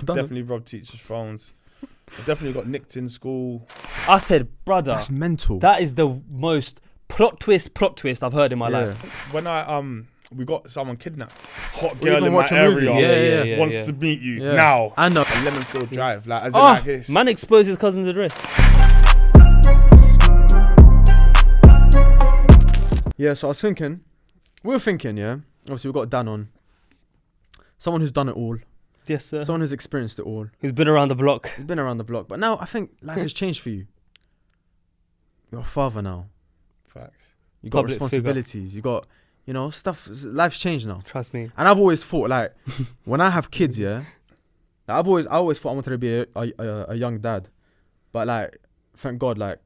Definitely robbed teachers' phones. I definitely got nicked in school. I said, brother, That's mental. that is the most plot twist I've heard in my life. When we got someone kidnapped. Hot We girl even in watch my a movie. area Yeah. wants to meet you Yeah. now. I know. At Lemonfield Drive, like as in like this. Man exposed his cousin's address. Yeah, so I was thinking, yeah. Obviously, we got Dan on. Someone who's done it all. Yes, sir. Someone who's experienced it all. He's been around the block. He's been around the block. But now I think life has changed for you. You're a father now. Facts. You got Public responsibilities. You got, stuff. Life's changed now. Trust me. And I've always thought, like, when I have kids, yeah, like, I always thought I wanted to be a young dad. But, like, thank God, like,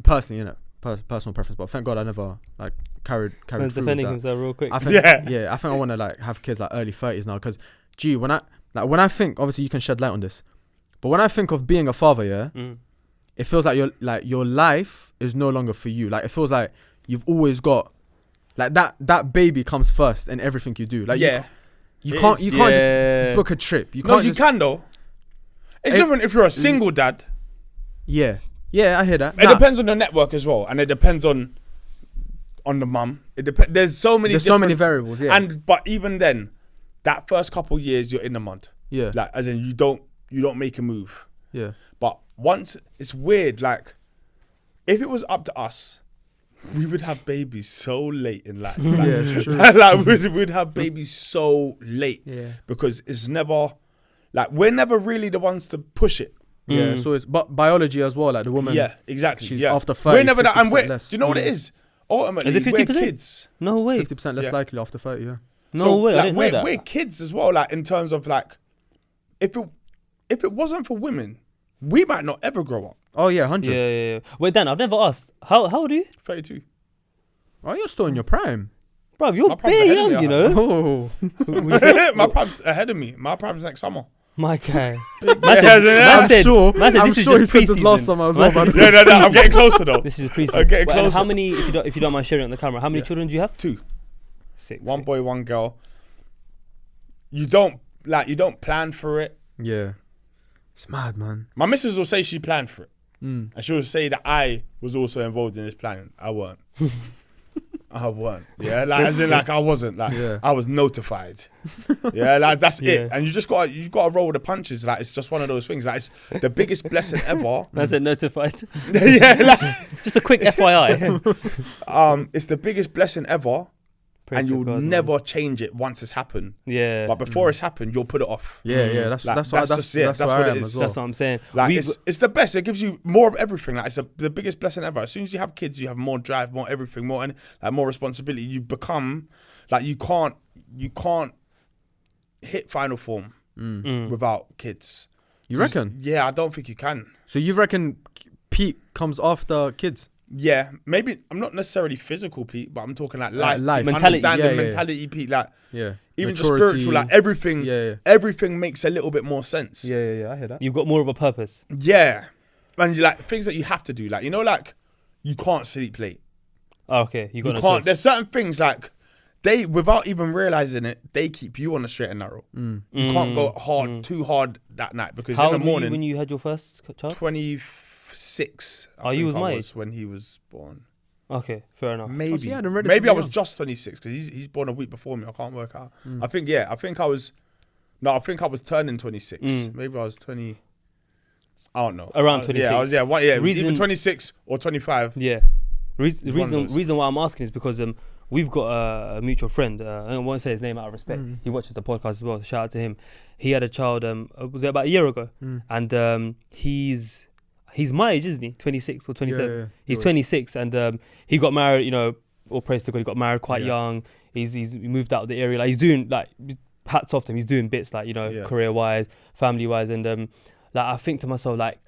personally, personal preference, but thank God I never, like, carried through with defending that. himself real quick. I think, I think I want to, like, have kids, like, early 30s now. Because, when I think, obviously you can shed light on this, but when I think of being a father, yeah, it feels like your life is no longer for you. Like, it feels like you've always got, like, that baby comes first in everything you do. Like, you can't just book a trip. You can though. It's different if you're a single dad. Yeah, I hear that. It depends on the network as well, and it depends on the mum. There's so many variables. Yeah, but even then, that first couple years you're in the mud. Yeah, like as in you don't make a move. Yeah, but once it's weird. Like if it was up to us, we would have babies so late in life. Like, yeah, it's true. Like we'd have babies so late. Yeah, because it's never like we're never really the ones to push it. Yeah, so it's but biology as well. Like the woman. Yeah, exactly. She's yeah. after 30. We're never that. And less. do you know what it is? Ultimately, Is it 50%? we're kids. No way. 50% less likely after 30. Yeah. No way. Like, I didn't know that. We're kids as well. Like in terms of like, if it wasn't for women, we might not ever grow up. Oh yeah, 100. Yeah. Wait, Dan, I've never asked. How old are you? 32. Oh, you're still in your prime. Bro, you're My prime's very ahead of young, me, you know. Oh. My prime's ahead of me. My prime's next summer. My guy. I'm sure this is he just said this last preseason. summer as well. Man Man. No, I'm getting closer though. This is a preseason. I'm getting Wait, and closer. how many, if you don't mind sharing it on the camera, how many children do you have? 2. 6. One boy, one girl. You don't plan for it. Yeah, it's mad, man. My missus will say she planned for it. Mm. And she will say that I was also involved in this planning. I weren't. I weren't. Yeah, like as in like I wasn't. Like I was notified. Yeah, like that's it. And you gotta roll with the punches. Like it's just one of those things. Like it's the biggest blessing ever. I said notified. Yeah, like Just a quick FYI. it's the biggest blessing ever. Praise and to you'll God, never man. change it once it's happened. Yeah. But before it's happened, you'll put it off. Yeah. That's Like, that's that's what just it. That's where what I it am is. as well. That's what I'm saying. Like it's the best. It gives you more of everything. Like it's the biggest blessing ever. As soon as you have kids, you have more drive, more everything, more responsibility. You become like you can't hit final form without kids. You reckon? Yeah, I don't think you can. So you reckon peak comes after kids? Yeah, maybe I'm not necessarily physical peak, but I'm talking like life, Mentality. understanding, mentality peak. Like Yeah. even Maturity. just spiritual, like everything. Yeah. Everything makes a little bit more sense. Yeah. I hear that. You've got more of a purpose. Yeah, and you like things that you have to do. Like like you can't sleep late. Oh, okay, you got You no can't. choice. There's certain things like they, without even realizing it, they keep you on the straight and narrow. You can't go too hard that night because How in the old were you morning. when you had your first child? 26. Oh, you was my age? was when he was born. Okay, fair enough. Maybe. so you had him relatively Maybe I was young. just 26 because he's born a week before me. I can't work out. I think I was. No, I think I was turning 26. Maybe I was 20. I don't know. Around 26. Yeah, I was. Yeah, it was Reason- either 26 or 25. Yeah. The reason why I'm asking is because we've got a mutual friend. I won't say his name out of respect. He watches the podcast as well. Shout out to him. He had a child. Was it about a year ago? And he's my age, isn't he? 26 or 27. Yeah. He's 26, and he got married. You know, all praise to God, he got married quite young. He moved out of the area. Like he's doing like hats off to him. He's doing bits like career wise, family wise, and like I think to myself like.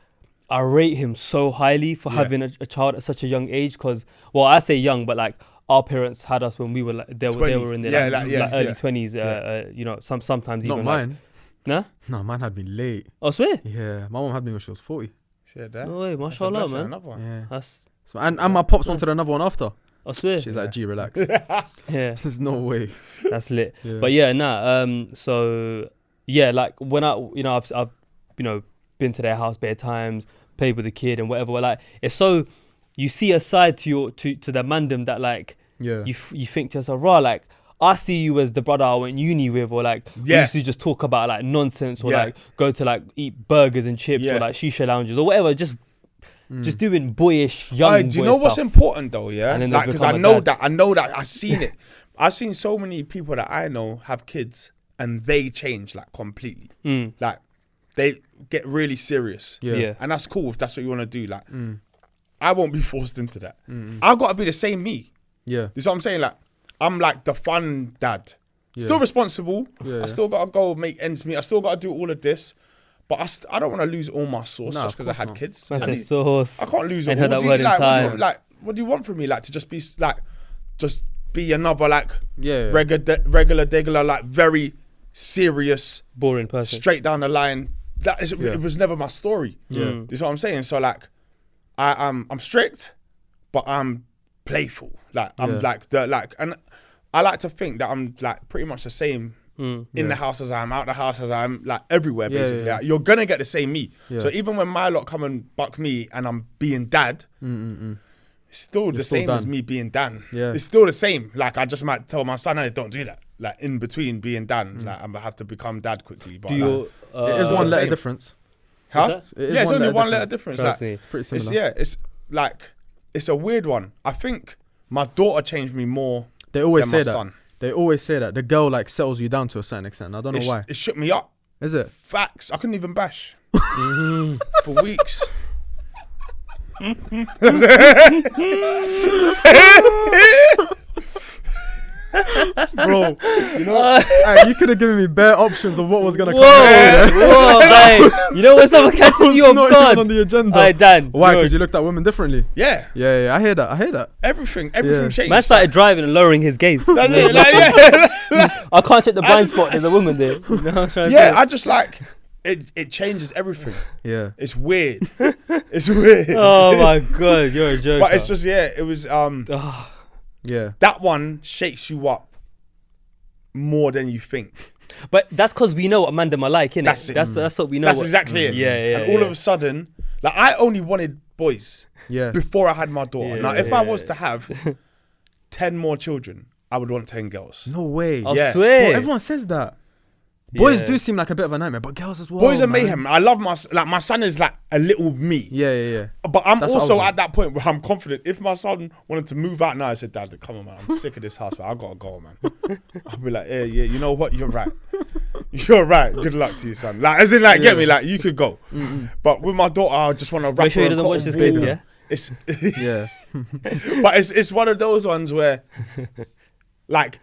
I rate him so highly for having a child at such a young age because, well, I say young, but like our parents had us when we were like they were in their early 20s. Sometimes Not even mine. Nah? No, mine had me late. I swear. Yeah, my mom had me when she was 40. Shit, that. No way, mashallah, man. Another one. Yeah. That's And my pops wanted another one after. I swear. She's like, G, relax. Yeah, There's no way. that's lit. Yeah. But yeah, so yeah, like when I've been to their house bare times, played with the kid and whatever. Like it's so you see a side to the mandem that like you think to yourself, raw, like I see you as the brother I went uni with, or like we used to just talk about like nonsense, or like go to like eat burgers and chips, or like shisha lounges or whatever, just doing boyish young. Do you know what's important though? Yeah, like because I know that I've seen it. I've seen so many people that I know have kids and they change like completely. Like they get really serious. Yeah. And that's cool if that's what you want to do. Like I won't be forced into that. I've got to be the same me. Yeah. You see what I'm saying? Like I'm like the fun dad. Still responsible. I still got to go make ends meet. I still got to do all of this. But I don't want to lose all my sauce just because I had kids. That's sauce. I can't lose it all. That word in time. What do you want from me? Like to just be another like regular, like very serious, boring person, straight down the line. It was never my story. You see what I'm saying? So like, I'm strict, but I'm playful. Like I'm and I like to think that I'm like pretty much the same in the house as I am, out the house as I am, like everywhere basically. Like, you're gonna get the same me. So even when my lot come and buck me and I'm being dad, it's still the same as me being Dan. It's still the same. Like I just might tell my son, hey, don't do that. Like in between being Dan, like I'm gonna have to become dad quickly. But it is one letter difference. Huh? It's only one letter difference. Like, it's pretty similar. It's like it's a weird one. I think my daughter changed me more. They always than say my that. Son. They always say that the girl like settles you down to a certain extent. I don't know why. It shook me up. Is it? Facts. I couldn't even bash for weeks. Bro, you know, you could have given me bare options of what was gonna come. Whoa, mate. You know when someone catches you off guard on the agenda. Alright, Dan. Why? Because you looked at women differently. Yeah. I hear that. Everything changed. Man started driving and lowering his gaze. That's it, like, I can't check the blind spot. There's a woman there. You know what I'm trying to say? I just like it changes everything. Yeah. It's weird. It's weird. Oh my god, you're a joker. But it's just it was yeah. That one shakes you up more than you think. But that's because we know what mandem are like, innit? That's it. That's what we know. That's exactly it. Yeah. And all of a sudden, like I only wanted boys. Yeah. Before I had my daughter. Now, if I was to have 10 more children, I would want 10 girls. No way. I swear. Bro, everyone says that. Boys do seem like a bit of a nightmare, but girls as well. Boys are mayhem. I love my son is like a little me. Yeah. But I'm also at that point where I'm confident. If my son wanted to move out now, I said, Dad, come on, man. I'm sick of this house, man. I gotta go, man. I'll be like, yeah. You know what? You're right. You're right. Good luck to you, son. Like, as in, like, get me. Like, you could go. But with my daughter, I just want to wrap. Make sure he doesn't watch this clip, yeah. It's but it's one of those ones where, like,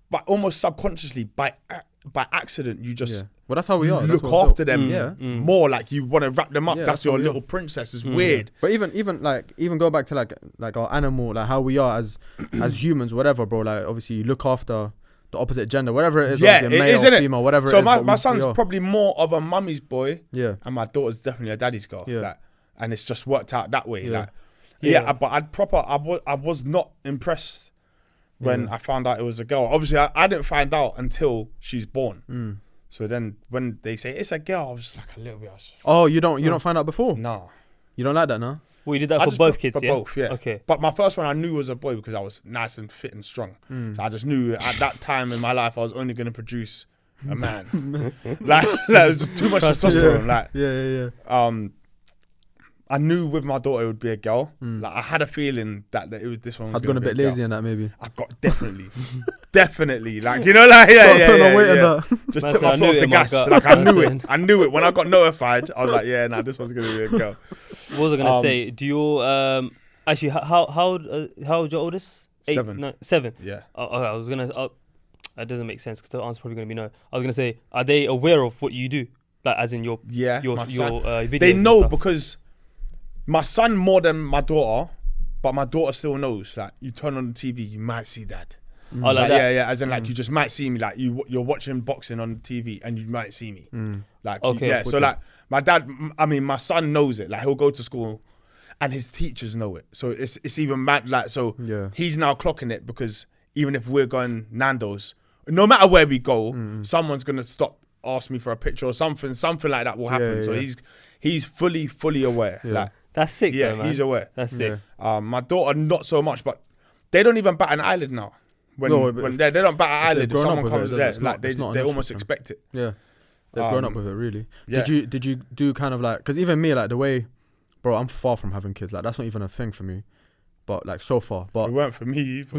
but almost subconsciously by accident you just well, that's how we are. Look after them more, like you want to wrap them up. That's your little princess. It's weird. But even go back to like our animal, like how we are as humans, whatever, bro. Like obviously you look after the opposite gender, whatever it is. Yeah, it male, is, female, whatever. So it is. my son's probably more of a mummy's boy. Yeah, and my daughter's definitely a daddy's girl. Yeah, like, and it's just worked out that way. Yeah. Like, but I was not impressed when I found out it was a girl. Obviously, I didn't find out until she's born. So then when they say it's a girl, I was just like a little bit. Oh, you don't find out before? No. You don't like that, no? Well, you did that for both kids, for both, yeah. Okay. But my first one I knew was a boy because I was nice and fit and strong. So I just knew at that time in my life I was only going to produce a man. like it was just too much testosterone. Yeah. I knew with my daughter it would be a girl. Like I had a feeling that it was this one. I'd gone a bit lazy in that, maybe. I got definitely, like you know, like yeah. Just took my foot off the gas. Like I knew it. When I got notified, I was like, yeah, nah, this one's gonna be a girl. What was I gonna say? Do you actually how old your oldest? 7. No, 7. Yeah. I was gonna. That doesn't make sense because the answer's probably gonna be no. I was gonna say, are they aware of what you do? Like as in your videos? They know because. My son more than my daughter, but my daughter still knows. Like you turn on the TV, you might see Dad. Oh, like that? Yeah. As in, like you just might see me. Like you're watching boxing on TV, and you might see me. Like okay, so like my dad. I mean, my son knows it. Like he'll go to school, and his teachers know it. So it's even mad. Like so, he's now clocking it because even if we're going Nando's, no matter where we go, someone's gonna stop ask me for a picture or something like that will happen. Yeah, so yeah. he's fully aware. Yeah. Like, That's sick, yeah, though, man. he's aware. That's sick. My daughter not so much, but they don't even bat an eyelid now. When they don't bat an eyelid, if someone comes there, like they almost expect it. Yeah, they've grown up with it, really. Yeah. Did you do kind of like, because even me, like the way, bro, I'm far from having kids. Like that's not even a thing for me. But like so far, but It weren't for me either.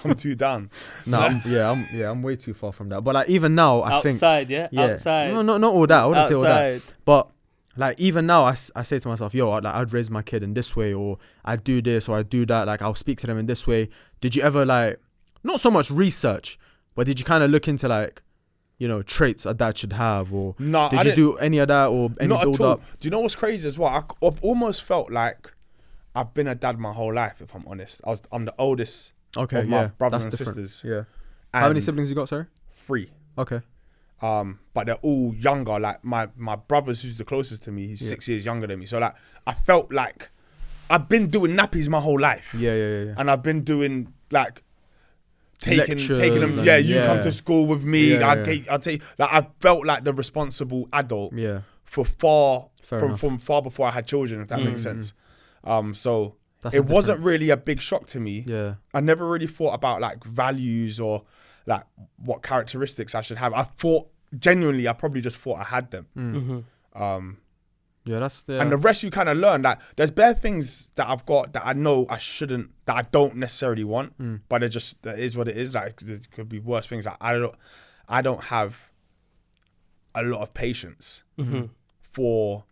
I'm too down. I'm way too far from that. But like even now, I think outside. No, not all that. I wouldn't say all that. Outside. But like even now, I say to myself, yo, I'd raise my kid in this way, or I'd do this, or I'd do that. Like I'll speak to them in this way. Did you ever like, not so much research, but did you kind of look into like, you know, traits a dad should have, or did you do any of that, or any not build at all. up? Do you know what's crazy as well? I've almost felt like I've been a dad my whole life, if I'm honest. I'm the oldest of my brothers and sisters. Yeah. How many siblings you got, sorry? 3. Okay. But they're all younger. Like my brother's who's the closest to me, he's 6 years younger than me. So like I felt like I've been doing nappies my whole life. Yeah. And I've been doing like taking them. And, You come to school with me. Yeah, I'll take like I felt like the responsible adult. Yeah. For from far before I had children, if that makes sense. So That's it wasn't really a big shock to me. Yeah. I never really thought about like values or like what characteristics I should have. I probably just thought I had them. And the rest you kind of learn that there's bare things that I've got that I know I shouldn't, that I don't necessarily want, but that is what it is. Like it could be worse things. Like I don't have a lot of patience for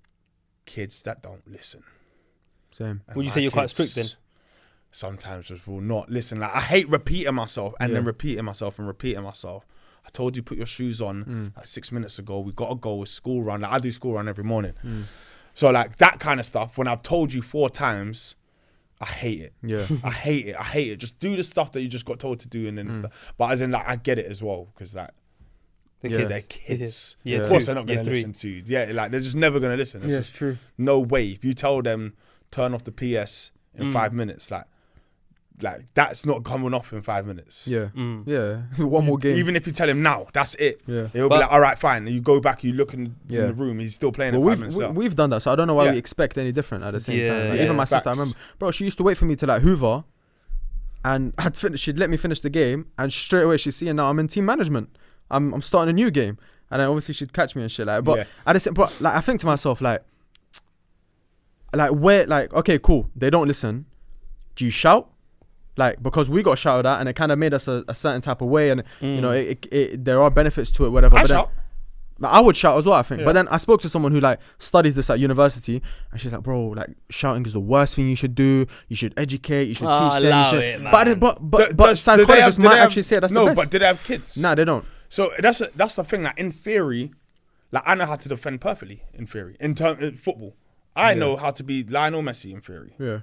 kids that don't listen. Same. Would you say you're quite strict then? Sometimes just will not listen. Like I hate repeating myself and then repeating myself and repeating myself. I told you put your shoes on like 6 minutes ago. We got to go with school run. Like I do school run every morning. So like that kind of stuff, when I've told you 4 times, I hate it. Yeah. I hate it. Just do the stuff that you just got told to do and then stuff. But as in like I get it as well because like they're kids. Yeah. Of course they're not going to listen to you. Yeah, like they're just never going to listen. It's true. No way. If you tell them turn off the PS in 5 minutes, like that's not coming off in 5 minutes. Yeah. One more game. Even if you tell him now, that's it. Yeah. He'll be like, all right, fine. And you go back, you look in the room, he's still playing in 5 minutes. We've done that, so I don't know why we expect any different at the same time. Like, even my sister, I remember, bro, she used to wait for me to like hoover, and she'd let me finish the game, and straight away she's seeing now I'm in team management. I'm starting a new game, and then obviously she'd catch me and shit like. But but like I think to myself like where like okay cool, they don't listen. Do you shout? Like because we got shouted at and it kind of made us a certain type of way, and you know it there are benefits to it, whatever. But then, I would shout as well, I think. But then I spoke to someone who like studies this at university, and she's like, bro, like shouting is the worst thing you should do. You should educate. You should teach them. But psychologists might actually say that's the best. No, but do they have kids? Nah, they don't. So that's the thing. Like in theory, like I know how to defend perfectly. In theory, in football, I know how to be Lionel Messi in theory. Yeah.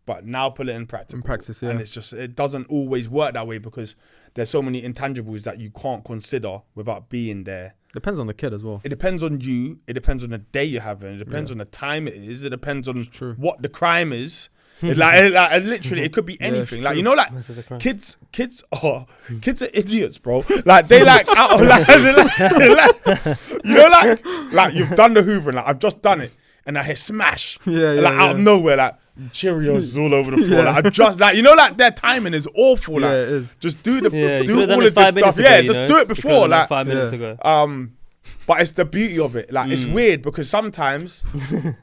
But now put it in practice. Yeah. And it's just, it doesn't always work that way because there's so many intangibles that you can't consider without being there. Depends on the kid as well. It depends on you. It depends on the day you're having. It depends on the time it is. It depends on what the crime is. like literally, it could be anything. Like, you know, like kids are idiots, bro. Like they like, out of, like you know, like you've done the hoovering. Like I've just done it. And I hear smash. Out of nowhere, like Cheerios is all over the floor. Like I just like, you know, like their timing is awful. Like it is. just do all of this stuff. Just do it before. Like 5 minutes ago. But it's the beauty of it. Like it's weird because sometimes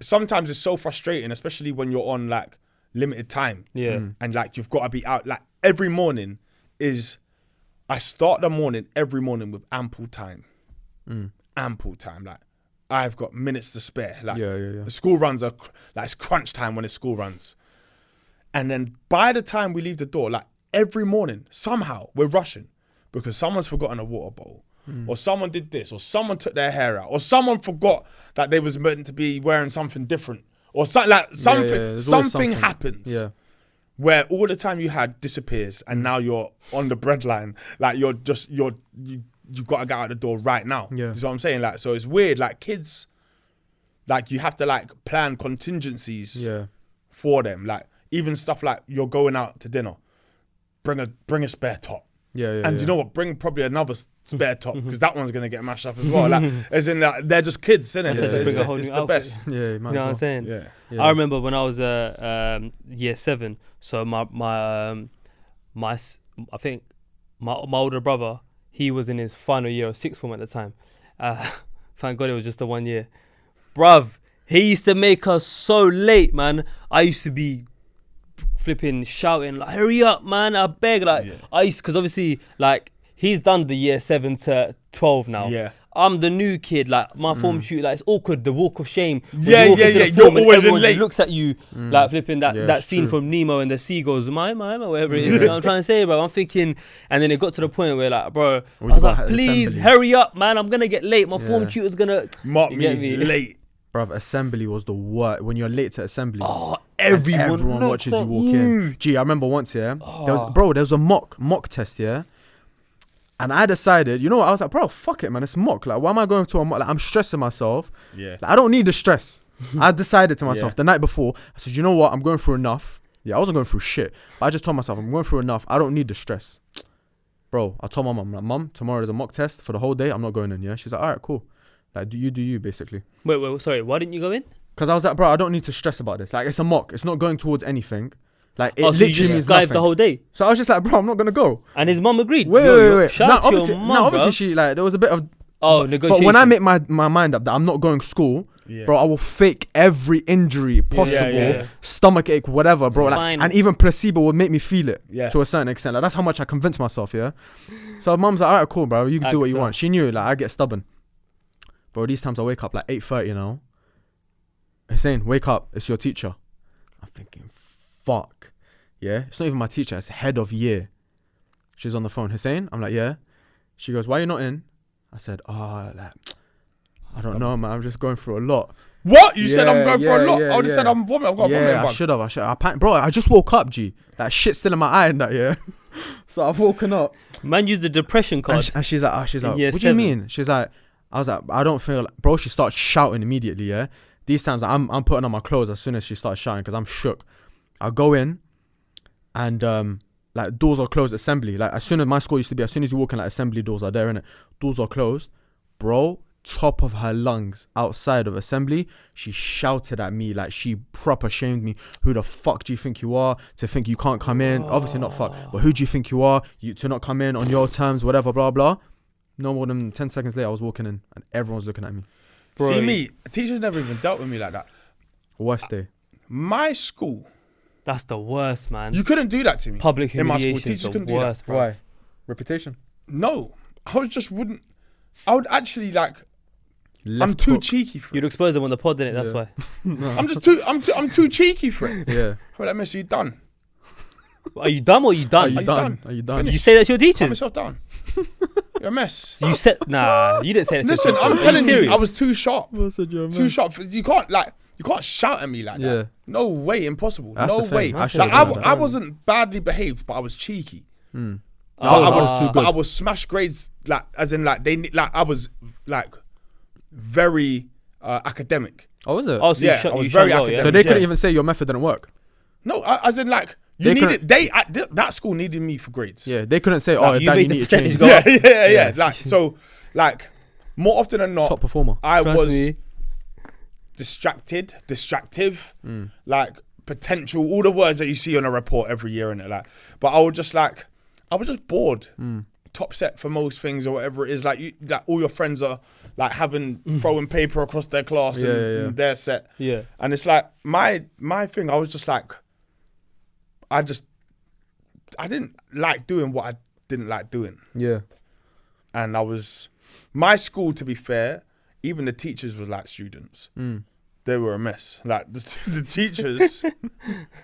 it's so frustrating, especially when you're on like limited time. Yeah. And like you've got to be out. Like every morning I start the morning every morning with ample time. Ample time. Like I've got minutes to spare. Like the school runs are like it's crunch time when it's school runs. And then by the time we leave the door, like every morning, somehow we're rushing because someone's forgotten a water bowl. Or someone did this, or someone took their hair out, or someone forgot that they was meant to be wearing something different. Or something happens. Yeah. Where all the time you had disappears and now you're on the breadline. Like you've got to get out the door right now. Yeah. You know what I'm saying? Like, so it's weird. Like kids, like you have to like plan contingencies for them. Like even stuff like you're going out to dinner, bring a spare top. And you know what? Bring probably another spare top because that one's gonna get mashed up as well. Like, as in, like, they're just kids, isn't it? It's the best. Yeah, you know what I'm saying? Yeah. I remember when I was year 7. So my I think my older brother, he was in his final year of sixth form at the time. Thank God it was just the 1 year, bruv. He used to make us so late, man. I used to be flipping shouting like, hurry up, man, I beg. Like, I used, because obviously, like, he's done the year 7 to 12 now. Yeah. I'm the new kid, like, my form shoot, like, it's awkward, the walk of shame. Yeah. You're always late. Looks at you, like, flipping that scene from Nemo and the seagulls, my, or whatever it is. You know what I'm trying to say, bro? I'm thinking, and then it got to the point where, like, bro, I was like, please, hurry up, man, I'm gonna get late. My form tutor's gonna mark me late. Bruv, assembly was the worst. When you're late to assembly, everyone watches you walk in. Gee, I remember once, there was a mock test, and I decided, you know what, I was like, bro, fuck it, man, it's mock. Like, why am I going to a mock? Like, I'm stressing myself. Yeah. Like, I don't need the stress. I decided to myself the night before, I said, you know what, I'm going through enough. Yeah, I wasn't going through shit, but I just told myself, I'm going through enough. I don't need the stress. Bro, I told my mum, like, Mum, tomorrow there's a mock test for the whole day. I'm not going in, She's like, all right, cool. Like, do you, basically. Wait, sorry, why didn't you go in? Because I was like, bro, I don't need to stress about this. Like, it's a mock. It's not going towards anything. Like, it so literally you just means skived nothing. the whole day? So I was just like, bro, I'm not going to go. And his mum agreed? Wait. Shout out to your mum, obviously she, like, there was a bit of... negotiation. But when I make my mind up that I'm not going to school, bro, I will fake every injury possible, stomach ache, whatever, bro. Like, and even placebo would make me feel it to a certain extent. Like, that's how much I convinced myself, So mum's like, all right, cool, bro. You can do what you want. She knew, like, I get stubborn. Bro, these times I wake up like 8:30 now. Hussein, wake up. It's your teacher. I'm thinking, fuck. Yeah? It's not even my teacher. It's head of year. She's on the phone. Hussein? I'm like, yeah. She goes, why are you not in? I said, I don't know, man. I'm just going through a lot. What? You said I'm going through a lot? I would have said I'm vomiting. I've got a vomit bug. I should have. Bro, I just woke up, G. Like, shit's still in my eye and that, So I've woken up. Man used the depression card. And she's like, what do you mean? She's like, I was like, I don't feel like, bro, she started shouting immediately, These times, I'm putting on my clothes as soon as she started shouting because I'm shook. I go in and, like, doors are closed, assembly. Like, as soon as my school used to be, as soon as you walk in, like, assembly doors are there, innit? Doors are closed. Bro, top of her lungs outside of assembly, she shouted at me, like, she proper shamed me. Who the fuck do you think you are to think you can't come in? Obviously not fuck, but who do you think you are? You to not come in on your terms, whatever, blah, blah. No more than 10 seconds later, I was walking in and everyone's looking at me. Bro. See me, teachers never even dealt with me like that. Worst day. My school. That's the worst, man. You couldn't do that to me. Public in humiliation my school. Teachers couldn't do that. Bro. Why? Reputation? No. I would actually, like, I'm too cheeky for it. You'd expose them on the pod, innit? That's why. I'm too cheeky for it. Yeah. How like, miss, are you done? Are you dumb or are you done? Are you done? You say that to your teachers? Calm yourself down. You're a mess. You said, you didn't say that to Listen, your I'm teachers. telling you, I was too sharp. I said you're a mess. Too sharp. You can't shout at me like that. No way, impossible. That's no way. I wasn't badly behaved, but I was cheeky. I was too good. But I was smash grades, like, as in, like, I was, like, very academic. Oh, was it? Oh, so I was very academic. So they couldn't even say your method didn't work? No, as in, like, that school needed me for grades. Yeah, they couldn't say, Dan, you need to change. Yeah. Like, so, like, more often than not, top performer. I was distractive, like, potential, all the words that you see on a report every year, innit? Like, but I was just bored. Top set for most things or whatever it is. Like, like, all your friends are, like, throwing paper across their class and their set. Yeah. And it's like, my thing, I was just like, I didn't like doing what I didn't like doing. Yeah. And my school, to be fair, even the teachers was like students. They were a mess. Like, the teachers,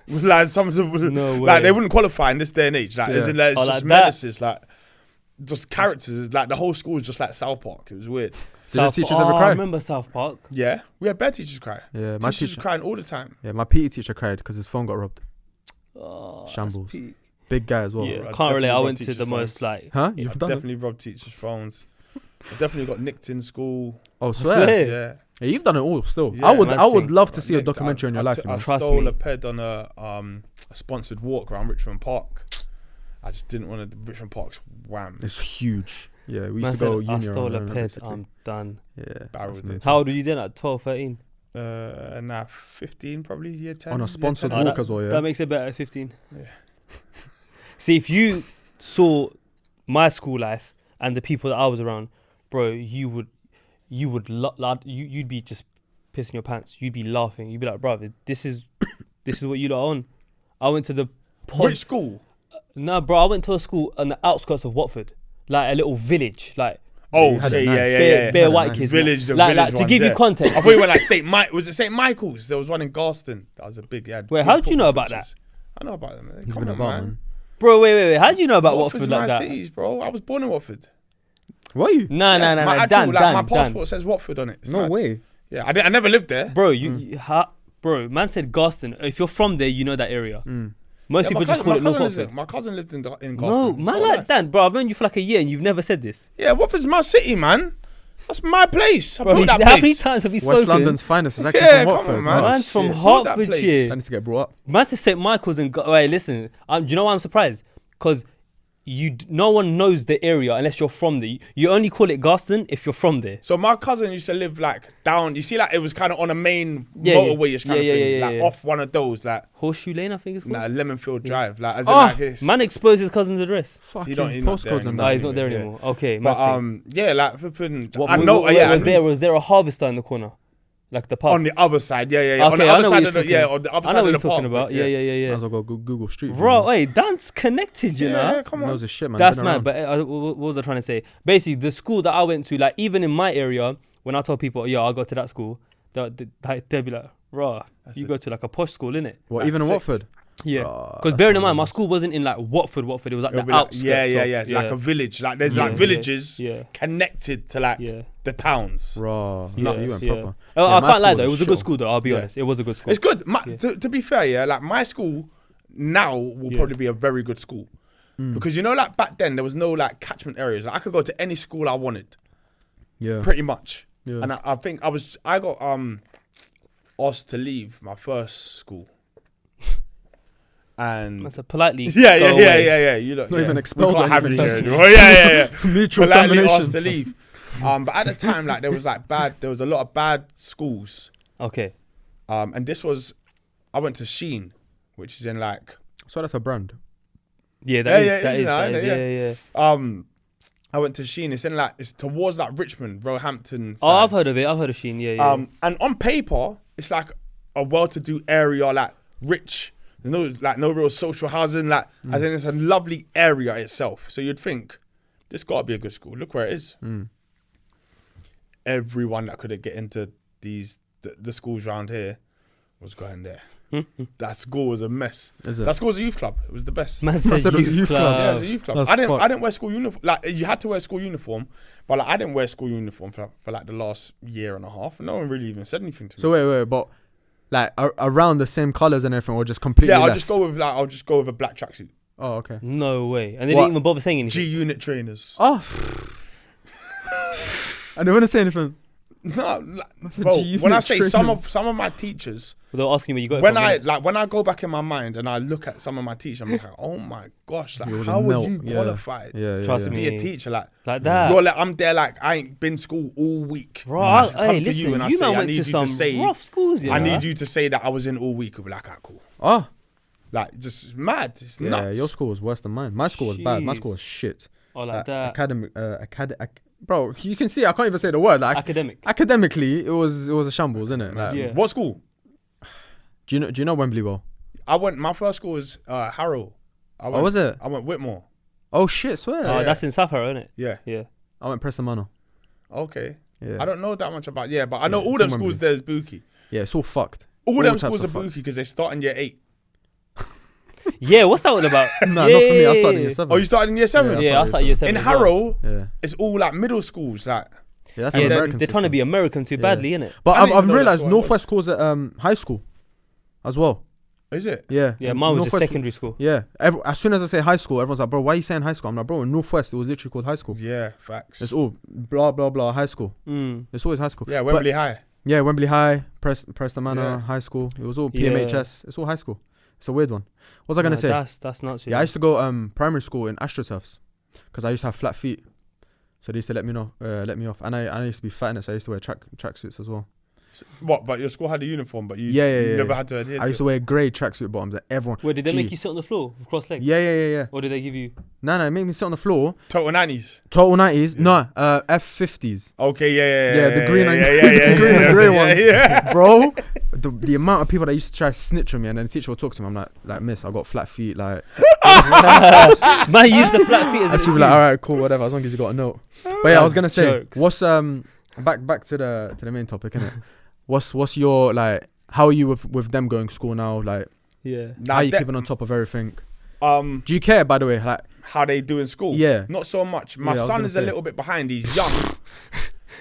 like, some of them, like, they wouldn't qualify in this day and age. Like, it's just menaces, like, just characters. Like, the whole school was just like South Park. It was weird. Did teachers ever cry? I remember South Park. Yeah, we had bad teachers cry. Yeah, my teachers crying all the time. Yeah, my PE teacher cried because his phone got robbed. Shambles. Big guy as well. Yeah, can't relate. I went to the most, like... Huh? I've definitely robbed teachers' phones. I definitely got nicked in school. Oh, swear? Yeah. Yeah, you've done it all still. Yeah, I would love to see a documentary on your life. I stole a ped on a sponsored walk around Richmond Park. I just didn't want to. Richmond Park's wham. It's huge. Yeah, we Man used to go said, I uni stole a around, ped. basically. I'm done. Yeah. Barreled it. How old were you then? At 12, 13? Nah, 15 probably, year 10. On a year sponsored 10. walk as well, yeah. That makes it better at 15. Yeah. See, if you saw my school life and the people that I was around, bro, you'd be just pissing your pants. You'd be laughing. You'd be like, bro, this is what you lot are on. I went to the Which school? Nah, bro, I went to a school on the outskirts of Watford, like a little village, like. Oh, You had okay, it nice. yeah. Bare white nice. kids. Village, the like village to ones, give you yeah. context. I thought you went like was it St. Michael's? There was one in Garston. That was a big, yeah. Wait, how did you know about that? I know about them. He's Come been on, about, man. man. Bro, wait. How did you know about Watford's Watford like my that? cities, bro. I was born in Watford. Were you? Nah. My actual, Dan, my passport says Watford on it. It's No mad. way. Yeah, I never lived there. Bro, bro, man said Garston. If you're from there, you know that area. Most Yeah, people just call it North Watford. my cousin lived in Garston. No, his man, whole like life. Dan, bro, I've known you for like a year and you've never said this. Yeah, Watford's my city, man. That's my place. I Bro, built that how many place. times have you spoken? West London's finest is actually Yeah, from come Watford. on, man. Man's from Shit. Built that place. Hertfordshire. I need to get brought up. Man said St. Michael's and... Wait, listen. Do you know why I'm surprised? Because no one knows the area unless you're from there. You only call it Garston if you're from there. So my cousin used to live like down. You see, like it was kind of on a main Yeah, motorway-ish kind of thing, like yeah. off one of those, like Horseshoe Lane, I think it's called. Lemonfield Drive, like as Oh, in like this. Man exposed his cousin's address. Fucking he's not postcodes there and No, that. he's not there Yeah. anymore. Okay, But mad yeah, like flipping. What I was- know. what- Yeah, was there a harvester in the corner? Like the pub? on the other side. Yeah. Okay, On the I other know side what of you're the on the I other know side what of you're the talking park. about. Yeah. Might as well go Google Street. View, Bro, man. wait, Dan's connected, you know? Yeah, come He on. knows his shit, man. That's Been mad. around. But what was I trying to say? Basically, the school that I went to, like even in my area, when I told people, "Yo, I go to that school," they'd be like, "Raw, you go to like a posh school, innit?" What, That's even in sick. Watford? Yeah. Oh, Because that's bearing in not mind, my nice. school wasn't in like Watford. It was like It'll the be like- outskirts. yeah. of- It's like a village. Like there's Yeah, like yeah, villages Yeah. connected to like Yeah. the towns. Raw. Yeah, You went yeah. proper. Oh, Yeah, I my can't lie school though. It was was a good shit. school though. I'll be Yeah. honest. It was a good school. It's good. Yeah. To be fair, yeah, like my school now will probably be a very good school. Because you know, like back then there was no like catchment areas. Like, I could go to any school I wanted, Yeah. pretty much. Yeah. And I think I got asked to leave my first school. And That's a politely. yeah. go away. You look, Not yeah. even We expelled can't or have you anything. here anymore. Yeah. Mutual Politely termination. asked to leave. But at the time, like there was a lot of bad schools. Okay. And this was, I went to Sheen, which is in like. So that's a brand. Yeah, Yeah, that is. Yeah. I went to Sheen. It's towards like Richmond, Roehampton. Oh, I've sides. heard of it. I've heard of Sheen. Yeah. And on paper, it's like a well-to-do area, like rich. There's no real social housing, like as in it's a lovely area itself. So you'd think this got to be a good school. Look where it is. Everyone that could get into the schools around here was going there. That school was a mess. Is it? That school was a youth club. It was the best. Man said said it was a youth club. Yeah, it was a youth club. That's I didn't fucked. wear school uniform. Like you had to wear school uniform, but like I didn't wear school uniform for like the last year and a half. No one really even said anything to me. So wait, but like around the same colors and everything, or just completely Yeah, I'll left? just go with a black tracksuit. Oh, okay. No way. And they What? didn't even bother saying anything. G unit trainers. Oh. I didn't want to say anything. No, a bro. G When I unit say trainers. some of my teachers, They were asking me, you got it when from I go back in my mind and I look at some of my teachers, I'm like, oh my gosh, like It was a how were melt. you Yeah. qualified Yeah. Trust to me. be a teacher? Like that. you're like I'm there like I ain't been school all week. Bro, And I just come hey, to listen, and I you say, man I went need to you some say rough schools, you I know? need you to say that I was in all week. I'll be like, alright, cool. Oh. Like just mad. It's Yeah, nuts. your school was worse than mine. My school was bad. My Jeez. school was shit. Oh, like that. Bro, you can see I can't even say the word. Like Academic. academically, it was a shambles, isn't it? Like, Yeah. What school? Do you know Wembley well? My first school was Harrow. Was it? I went Whitmore. Oh shit, swear. Oh, that's in South Harrow, isn't it? Yeah. Yeah. I went Preston Manor. Okay. Yeah. I don't know that much about but I know all it's them in schools Wembley. there's bookie. Yeah, it's all fucked. All All them types schools are of fuck. bookie because they start in year 8. Yeah, what's that all about? Nah, not for me. I started in year 7. Oh, you started in year 7? Yeah, I started year 7. In as well. Harrow, Yeah. it's all like middle schools. Like Yeah, that's And an then American They're trying to system. be American too badly, innit? But I didn't I've even know realised that's what it Northwest was. calls it high school as well. is it? Yeah. Yeah, mine was just Northwest- secondary school. Yeah. As soon as I say high school, everyone's like, bro, why are you saying high school? I'm like, bro, in Northwest, it was literally called high school. Yeah, facts. It's all blah, blah, blah, high school. It's always high school. Yeah, But, Wembley High. yeah, Wembley High, Preston Manor, Yeah. high school. It was all Yeah. PMHS. It's all high school. It's a weird one. What was I gonna say? That's nuts. Yeah, I used to go primary school in AstroTurfs because I used to have flat feet, so they used to let me off, and I used to be fat in it, so I used to wear tracksuits as well. What? But your school had a uniform, but you never had to adhere. I used to wear grey tracksuit bottoms, and everyone. Wait, did they make you sit on the floor with cross legs? Yeah. Or did they give you? No, it made me sit on the floor. Total 90s. Total 90s. Yeah. No, F50s. Okay, yeah. The green and grey ones. Yeah. Bro, the amount of people that used to try to snitch on me, and then the teacher would talk to me. I'm like, miss, I got flat feet. Like, man, use the flat feet as an excuse. Be like, all right, cool, whatever, as long as you got a note. But yeah, I was gonna say, jokes. What's back to the main topic, innit? What's your, like, how are you with them going to school now? Like, how are you keeping on top of everything? Do you care, by the way, like how they do in school? Yeah, not so much. My son is a little bit behind. He's young.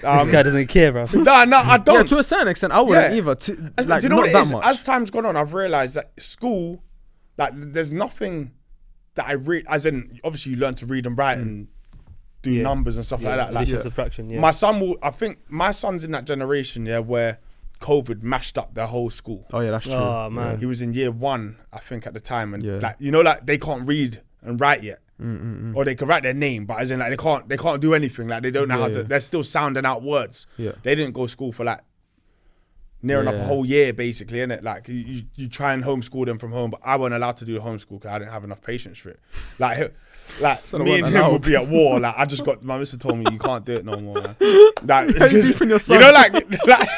This guy doesn't care, bro. No, I don't. Yeah, to a certain extent, I wouldn't either. Like, do you know not that much. As time's gone on, I've realised that school, like, there's nothing that I read. As in, obviously, you learn to read and write and do numbers and stuff like that. Like, subtraction. Yeah. My son will. I think my son's in that generation, where COVID mashed up their whole school. Oh yeah, that's true. Oh man, he was in year 1, I think, at the time, and like they can't read and write yet, or they can write their name, but as in like they can't do anything. Like they don't know how to. They're still sounding out words. Yeah, they didn't go to school for like near enough a whole year, basically, innit? Like you try and homeschool them from home, but I wasn't allowed to do homeschool because I didn't have enough patience for it. Like me and him would be at war. Like my mister told me you can't do it no more, man. Like, your son? You know, like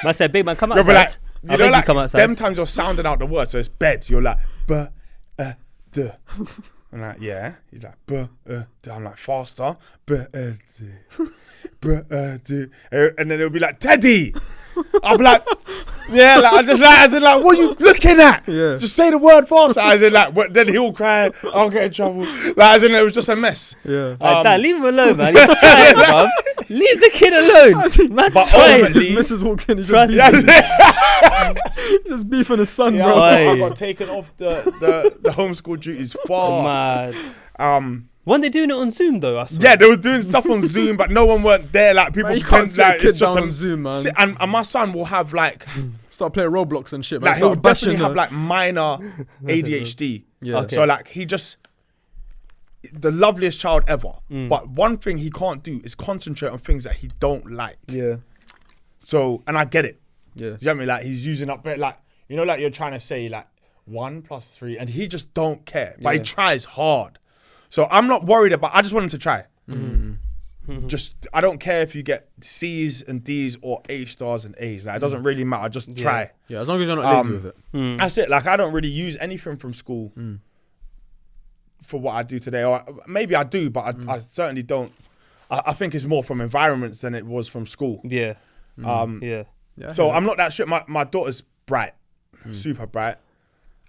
I said, big man, come outside. Like, you know, like, come outside. Them times you're sounding out the word, so it's bed. You're like, duh. I'm like, yeah. He's like, duh. I'm like, faster. Duh. And then it'll be like, Teddy. I'm like, yeah, like, I just like, as in like, what are you looking at? Yeah. Just say the word faster. As in like, then he'll cry, I'll get in trouble. Like, as in it was just a mess. Yeah. Dad, leave him alone, man. He's trying, bruv. Leave the kid alone. Man, but his missus walks in, he's just beefing his son, bro. I got taken off the homeschool duties fast. Mad. Weren't they doing it on Zoom though? I swear. Yeah, they were doing stuff on Zoom, but no one weren't there. Like people, you can't sit like, a kid down on Zoom, man. And my son will have like start playing Roblox and shit. Like he'll definitely have like minor ADHD. Yeah. Okay. So like the loveliest child ever. But one thing he can't do is concentrate on things that he don't like. Yeah. So, and I get it. Yeah. You know what I mean? Like he's using up, like, you know, like you're trying to say like 1 + 3, and he just don't care. But he tries hard. So I'm not worried about. I just want him to try. Just I don't care if you get C's and D's or A stars and A's. Like it doesn't really matter. Just try. Yeah, as long as you're not lazy with it. That's it. Like I don't really use anything from school for what I do today, or maybe I do, but I certainly don't. I think it's more from environments than it was from school. Yeah. So I'm not that shit. My daughter's bright, super bright.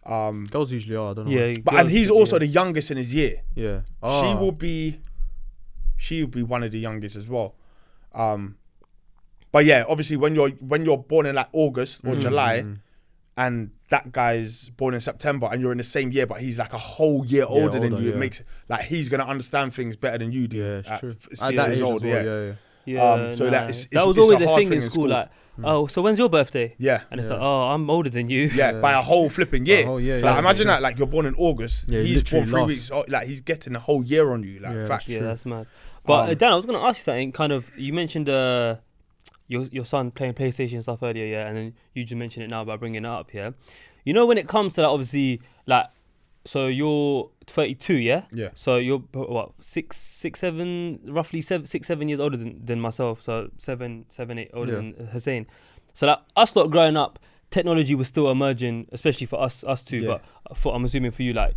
Girls usually are, I don't know. Yeah, and he's also the youngest in his year. Yeah. She will be one of the youngest as well. But yeah, obviously when you're born in like August or July, and that guy's born in September, and you're in the same year, but he's like a whole year older than you, it makes like he's gonna understand things better than you do. Yeah, it's true. 6 years old, that was always a thing in school. Like, oh, so when's your birthday? Yeah. And it's like, oh, I'm older than you. Yeah, by a whole flipping year. Like, imagine that, like, you're born in August. Yeah, he's born 3 lost. weeks. Like, he's getting a whole year on you. Like, fact. Yeah, that's mad. But Dan, I was going to ask you something. Kind of, you mentioned your son playing PlayStation and stuff earlier, yeah, and then you just mentioned it now by bringing it up, yeah. You know, when it comes to that, obviously, like, so you're 32, yeah? Yeah. So you're what, 6, 7 years older than myself. So 7, 8 older than Hussein. So like us lot growing up, technology was still emerging, especially for us two. But I'm assuming for you, like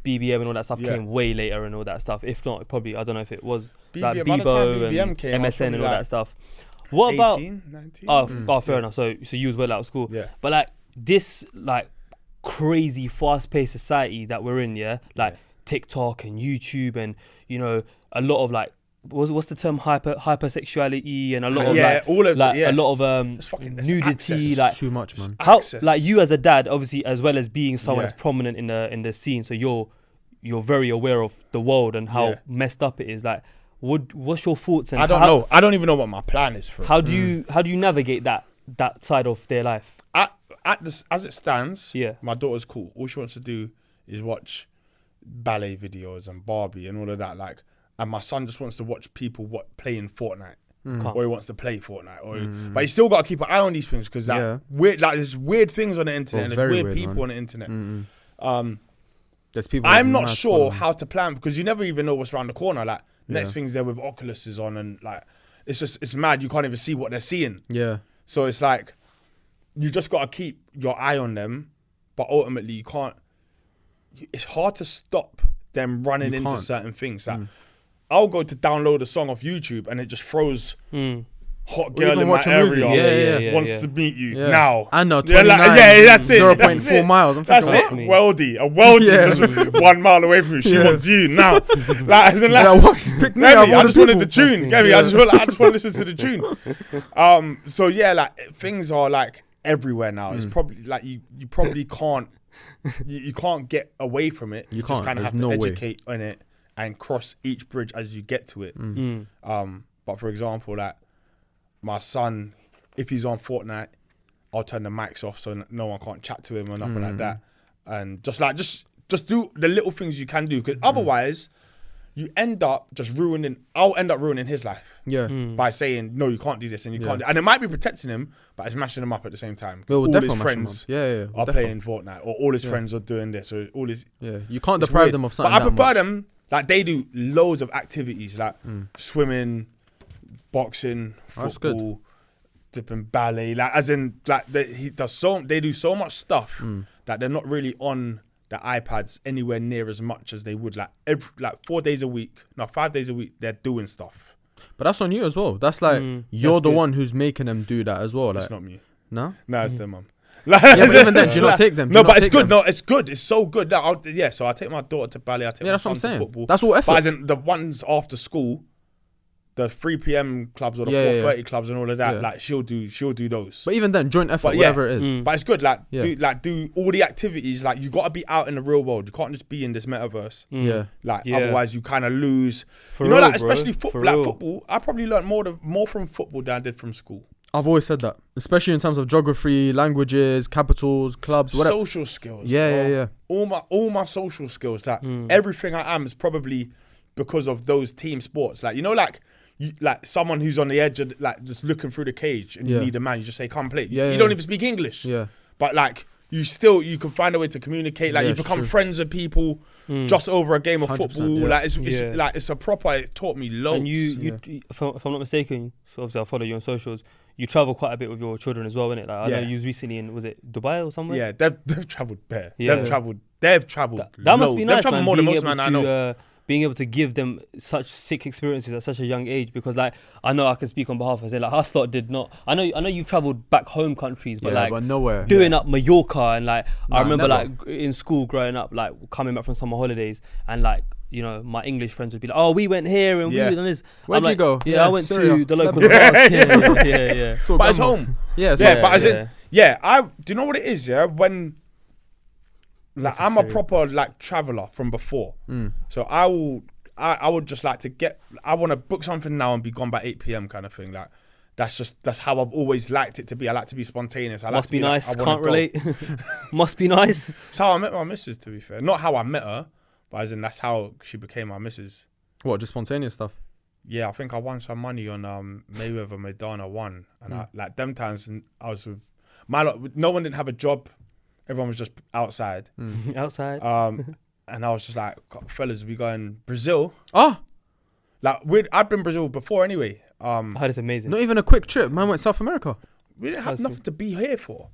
BBM and all that stuff came way later and all that stuff. If not, probably I don't know if it was like Bebo and MSN and all that stuff. What 18, about 19? Oh, fair enough. So you was well out of school. Yeah. But like this, like crazy fast-paced society that we're in, like TikTok and YouTube, and you know a lot of like what's the term, hypersexuality, and a lot of a lot of nudity, access. like too much, man. How Access. like you as a dad, obviously, as well as being someone that's prominent in the scene, so you're very aware of the world and how messed up it is. Like, what's your thoughts? And I don't know. I don't even know what my plan is for it. How do you navigate that that side of their life. At this, as it stands, Yeah. my daughter's cool. All she wants to do is watch ballet videos and Barbie and all of that. Like, and my son just wants to watch people playing Fortnite. Or he wants to play Fortnite, but you still got to keep an eye on these things because weird, like there's weird things on the internet and there's weird people on the internet. There's people. I'm not sure how to plan because you never even know what's around the corner. Like next thing's there with Oculuses on and like it's mad. You can't even see what they're seeing. Yeah. So it's like you just got to keep your eye on them, but ultimately you can't. It's hard to stop them running into certain things. Like I'll go to download a song off YouTube and it just throws hot girl in my area wants to meet you now. I know, 29, that's it. 0.4 miles. I'm that's it. A weldie just 1 mile away from you. She wants you now. Like, pick me up. I just wanted the tune. Get me? I just want to listen to the tune. So yeah, like things are like everywhere now. It's probably like you probably can't you can't get away from it. You just kind of have to educate on it and cross each bridge as you get to it. But for example, like my son, if he's on Fortnite, I'll turn the mics off so no one can't chat to him or nothing like that. And just do the little things you can do because otherwise you end up just I'll end up ruining his life. By saying, no, you can't do this and you can't do, and it might be protecting him, but it's mashing him up at the same time. All his friends are playing Fortnite or all his friends are doing this or all his... You can't deprive them of something. But I prefer them, like they do loads of activities like swimming, boxing, football, dipping ballet, like as in like they do so much stuff that they're not really on the iPads anywhere near as much as they would like 5 days a week they're doing stuff. But that's on you as well. That's like you're the one who's making them do that as well. Like, it's not me. No, it's their mum. Like, yeah, but even then, do you not take them? No, but it's good. No, it's good. It's so good. So I take my daughter to ballet. I take my that's what son I'm to saying. football. That's all effort. But as in the ones after school, the 3 p.m. clubs or the 4:30 clubs and all of that, like she'll do those. But even then, joint effort, whatever it is. But it's good. Do all the activities. Like you got to be out in the real world. You can't just be in this metaverse. Otherwise you kind of lose. Especially football. Like football, I probably learned more from football than I did from school. I've always said that, especially in terms of geography, languages, capitals, clubs, whatever. Social skills. Yeah. All my social skills. That everything I am is probably because of those team sports. Like like someone who's on the edge of like just looking through the cage and you need a man. You just say, "Come play." You don't even speak English. But like you can find a way to communicate. Like you become friends with people just over a game of football. Like it's a proper. It taught me loads. And you if I'm not mistaken, so obviously I follow you on socials. You travel quite a bit with your children as well, innit? Like I know you was recently in, was it Dubai or somewhere? Yeah, they've travelled bare. They've travelled. That must be nice, man. More than most man I know. Being able to give them such sick experiences at such a young age, because like I know I can speak on behalf of, say like Hustler did not. I know you've travelled back home countries, but but nowhere. Doing up Mallorca and like I remember like in school growing up, like coming back from summer holidays and like. You know, my English friends would be like, "Oh, we went here and we done this." Where'd you go? Yeah, I went to the local park. Yeah. But it's home. But as in, do you know what it is? Yeah, when like I'm a proper like traveler from before, so I would just like to I want to book something now and be gone by 8 p.m. kind of thing. Like that's how I've always liked it to be. I like to be spontaneous. Must be nice. Can't relate. Must be nice. It's how I met my missus. To be fair, not how I met her. But as in, that's how she became my missus. What, just spontaneous stuff? Yeah, I think I won some money on Mayweather Madonna 1. And I, like them times, I was with no one didn't have a job. Everyone was just outside. Outside. And I was just like, fellas, we going Brazil. Oh! Like, I'd been Brazil before anyway. I heard it's amazing. Not even a quick trip. Man went South America. We didn't have nothing to be here for.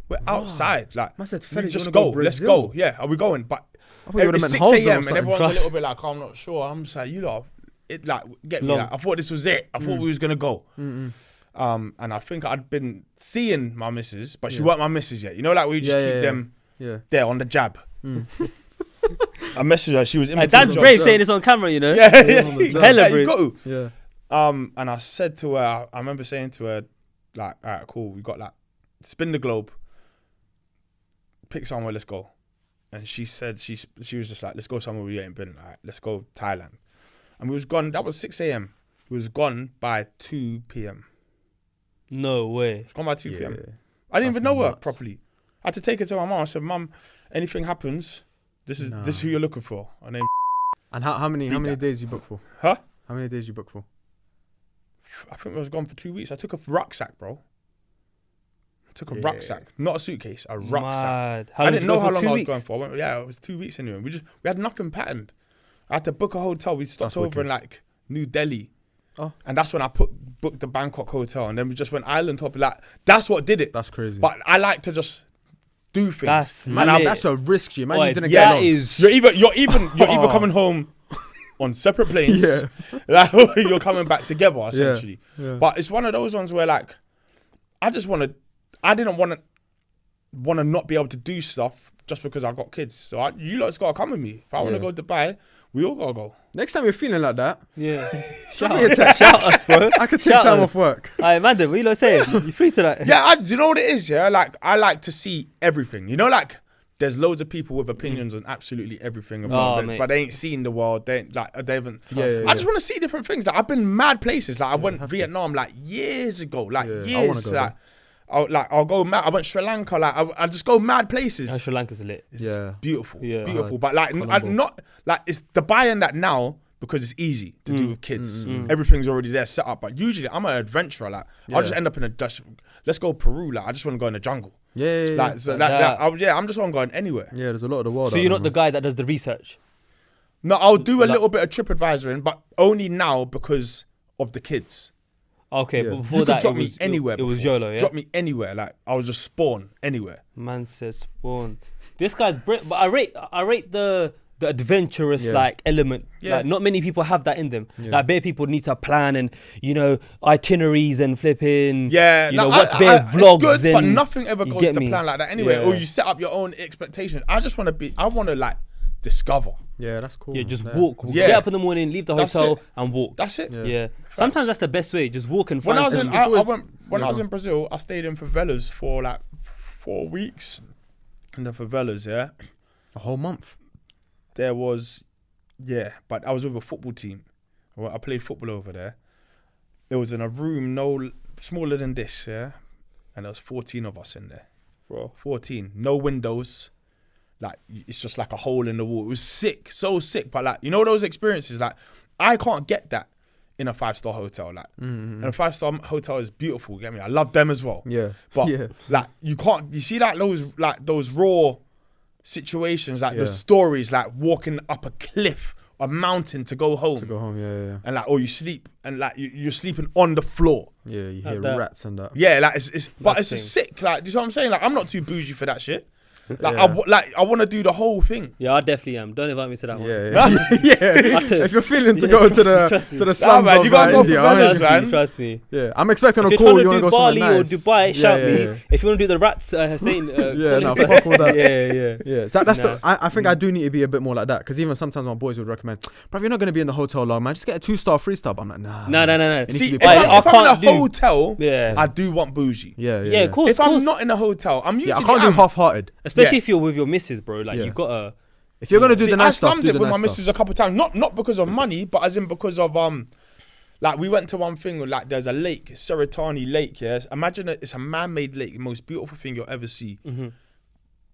We're outside. Like, I said, fellas, just go. Let's go. Yeah, are we going? But it's 6 a.m. and everyone's a little bit like, I'm not sure. I'm just like, you lot, it like get me. Like, I thought this was it. I thought we was gonna go. And I think I'd been seeing my missus, but she weren't my missus yet. You know, like we just keep them there on the jab. I messaged her. She was in between That's brave saying this on camera, you know. Hella brave. And I said to her, I remember saying to her, like, all right, cool. We got like spin the globe, pick somewhere, let's go. And she said she was just like, let's go somewhere we ain't been. Like, let's go Thailand. And we was gone. That was 6 a.m. We was gone by 2 p.m. No way. It's gone by 2 p.m. I didn't even know her properly. I had to take her to my mum. I said, Mum, anything happens, this is who you're looking for. Her name. And how many days you booked for? Huh? How many days you booked for? I think I was gone for 2 weeks. I took a rucksack, bro. Rucksack, not a suitcase, a rucksack. I didn't know how long I was going for. It was 2 weeks anyway. We had nothing patterned. I had to book a hotel. We stopped over in like New Delhi. Oh. And that's when I booked the Bangkok hotel, and then we just went island hopping. Like, that's what did it. That's crazy. But I like to just do things. That's a risk, G. Man, you didn't get along. You're either coming home on separate planes, like you're coming back together essentially. Yeah. But it's one of those ones where like I didn't want to not be able to do stuff just because I got kids. So you lot's gotta come with me. If I want to go to Dubai, we all gotta go. Next time you're feeling like that, shout us, bro. I could take time off work. Alright, Amanda, what you lot saying? You free to that? Yeah, do you know what it is? Yeah, like I like to see everything. You know, like there's loads of people with opinions on absolutely everything about it, but they ain't seen the world. They haven't. I just want to see different things. Like I've been mad places. Like I went Vietnam like years ago. Like years. I'll go mad. I went Sri Lanka. Like I just go mad places. Sri Lanka's lit. It's beautiful, beautiful. But like I'm not like it's Dubai and that now because it's easy to do with kids. Everything's already there set up. But usually I'm an adventurer. Like I'll just end up in a Dutch. Let's go Peru. Like I just want to go in the jungle. I'm just on going anywhere. Yeah, there's a lot of the world. So you're not the guy that does the research? No, I'll do a little bit of TripAdvisor, but only now because of the kids. Okay, but before you that, drop me anywhere. It was YOLO, yeah? Drop me anywhere. Like, I was just spawn anywhere. Man said spawn. This guy's but I rate the adventurous like element. Like not many people have that in them. Like bare people need to plan and itineraries and flipping. Watch bare vlogs. It's good, but nothing ever goes to plan like that anyway. Or you set up your own expectations. I want to like discover. Yeah, that's cool. Yeah, just walk. Get up in the morning, leave the hotel and walk. That's it. Yeah. Sometimes that's the best way. Just walk and find. When I was in Brazil, I stayed in favelas for like 4 weeks in the favelas. Yeah, a whole month. There was, but I was with a football team. Well, I played football over there. It was in a room no smaller than this, and there was 14 of us in there. Bro, 14, no windows. Like it's just like a hole in the wall. It was sick, so sick. But like those experiences, like I can't get that in a 5-star hotel. Like and a 5-star hotel is beautiful. Get me? I love them as well. Yeah, but like you can't. You see like those raw situations, like the stories, like walking up a cliff, a mountain to go home. And like, or you sleep and like you're sleeping on the floor. Yeah, you hear rats and that. Yeah, like it's sick. Like, do you know what I'm saying? Like I'm not too bougie for that shit. Like I want to do the whole thing. Yeah, I definitely am. Don't invite me to that one. If you're feeling to go to the slums of you gotta go India, man. Trust me. Yeah, I'm expecting a call. You want to go Bali somewhere nice. or Dubai? Shout me. If you want to do the rats, saying fuck all that. Yeah. So that's I think I do need to be a bit more like that, because even sometimes my boys would recommend, bro, if you're not going to be in the hotel long, man, just get a 2-star, 3-star. But I'm like, no. See, if I'm in a hotel, I do want bougie. Yeah, of course. If I'm not in a hotel, I'm usually I can't do half-hearted. Especially if you're with your missus, bro. Like you gotta. If you're gonna do the nice stuff, I slummed it with my missus a couple of times. Not because of money, but as in because of like we went to one thing where, like, there's a lake, Seratani Lake. Yeah, imagine it's a man-made lake, the most beautiful thing you'll ever see.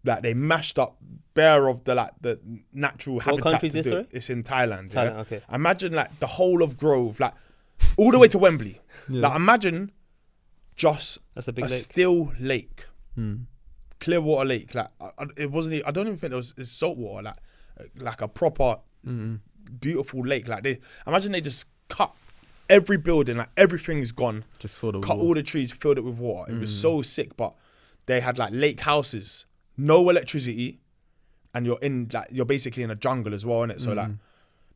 Like they mashed up bare of the natural habitat. What country is this? Sorry? It's in Thailand. Thailand, okay. Imagine like the whole of Grove, like all the way to Wembley. Like imagine just that's a big lake. Still lake. Clear water lake, like it wasn't. I don't even think it's salt water, like a proper beautiful lake. Like they just cut every building, like everything's gone. Just filled it. Cut all the trees, filled it with water. It was so sick, but they had like lake houses, no electricity, and you're basically in a jungle as well, innit? So like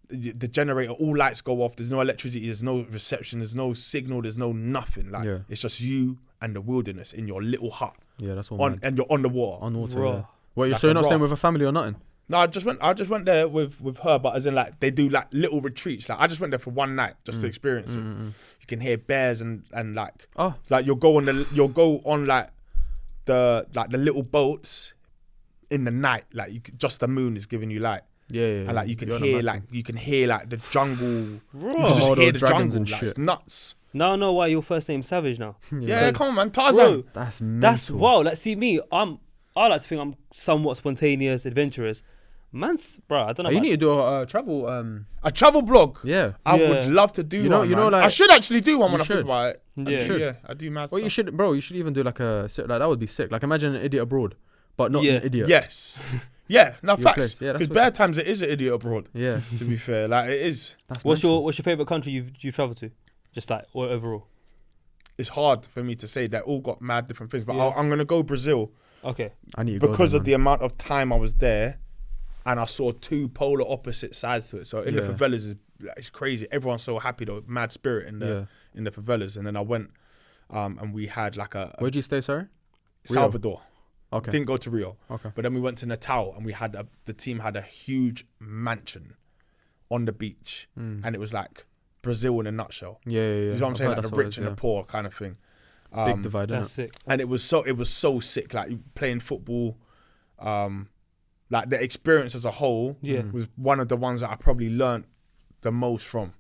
the generator, all lights go off. There's no electricity. There's no reception. There's no signal. There's no nothing. Like it's just you and the wilderness in your little hut. Yeah, that's what. And you're on the water. On water. Yeah. Well, like so you're not staying with a family or nothing? No, I just went there with her, but as in like they do like little retreats. Like I just went there for one night just to experience it. You can hear bears and like like you'll go on like the little boats in the night. Like just the moon is giving you light. And like you can hear like the jungle. Bro. You can just All hear the the dragons jungle. and Like, shit. it's nuts. Now I know why your first name's Savage now. Yeah, come on, man, Tarzan. Bro, That's that's mental. wow. Like, see me, I like to think I'm somewhat spontaneous, adventurous. Man's, bro, I don't know. You about- need to do a travel. A travel blog. Yeah. I Yeah. would love to do You know- one. you know, man. like- I should actually do one when You I think should. about it. Yeah. I do mad Well, you stuff. should, bro. You should even do like like that would be sick. Like imagine an idiot abroad, but not Yeah. an idiot. Yes. Yeah, no Your facts. place. Yeah, that's Because what- bare times it is an idiot abroad. Yeah. To be fair, like it is. That's What's mental. your favorite country you've traveled to? Just like or overall. It's hard for me to say. They all got mad different things, but Yeah. I'm gonna go Brazil Okay. I need to go because there, of the amount of time I was there, and I saw two polar opposite sides to it. So in the Yeah. favelas, it's crazy. Everyone's so happy, though, mad spirit in the favelas. And then I went, and we had like a Where'd you stay, sorry? Salvador. Okay. Didn't go to Rio. Okay. But then we went to Natal, and we had the team had a huge mansion on the beach, and it was like Brazil in a nutshell. Yeah, yeah, yeah. You know what I'm I've saying? heard Like that's the what it rich is, and the yeah. poor kind of thing. Big divide, That's isn't it? sick. And it was so sick. Like playing football, like the experience as a whole was one of the ones that I probably learnt the most from.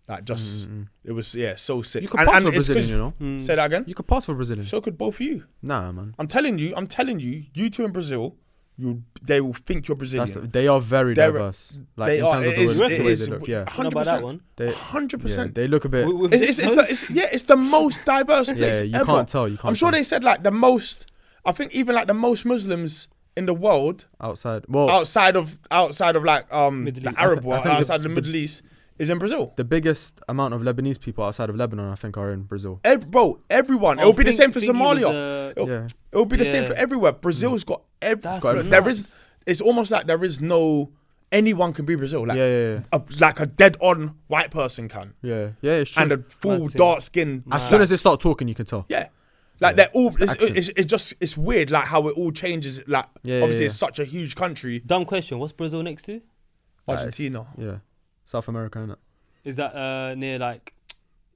Like just it was so sick. You could pass for it's 'cause- Brazilian, you know. Say that again. You could pass for Brazilian. So could both of you. Nah, man. I'm telling you, you two in Brazil, they will think you're Brazilian. They are very They're- diverse. Like they in are. terms of It the is. way It they is. look. Yeah. I don't know about that 100%. one. They, 100%. they look a bit. With It's the most diverse place you ever. can't tell. You can't I'm sure tell. they said like the most. I think even like the most Muslims in the world outside. Well, outside of like Middle the East. Arab I world, think outside the Middle East is in Brazil. the biggest amount of Lebanese people outside of Lebanon, I think, are in Brazil. Bro, everyone. It'll be the same for Somalia. Yeah. It'll be the same Yeah. for everywhere. Brazil's got That's everything. nuts. It's almost like there is no. Anyone can be Brazil. Like, Yeah. like a dead-on white person can, Yeah. Yeah. It's true. and a full That's it. dark skin. As soon as they start talking, you can tell. Yeah. Like Yeah. they're all. It's the accent. It's weird. Like how it all changes. Like Yeah, obviously yeah. it's such a huge country. Dumb question. What's Brazil next to? Argentina. Yeah. South America, innit? Is that near like?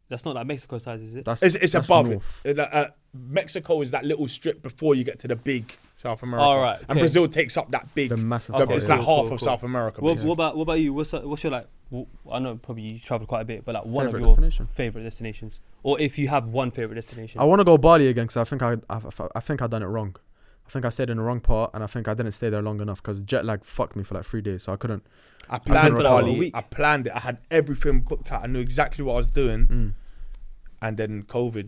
That's not like Mexico size, is it? That's It's that's above north. it. Mexico is that little strip before you get to the big South America. All right, And okay. Brazil takes up that big. The massive. Okay, part, It's yeah. like cool, half cool, of cool. South America. What basically. about you? What's your like? I know probably you traveled quite a bit, but like one Favorite of your destination? favorite destinations, or if you have one favorite destination. I want to go Bali again because I think I done it wrong. I think I stayed in the wrong part, and I think I didn't stay there long enough because jet lag fucked me for like 3 days, so I couldn't. I planned for like a Bali. week. I planned it. I had everything booked out. I knew exactly what I was doing, Mm. and then COVID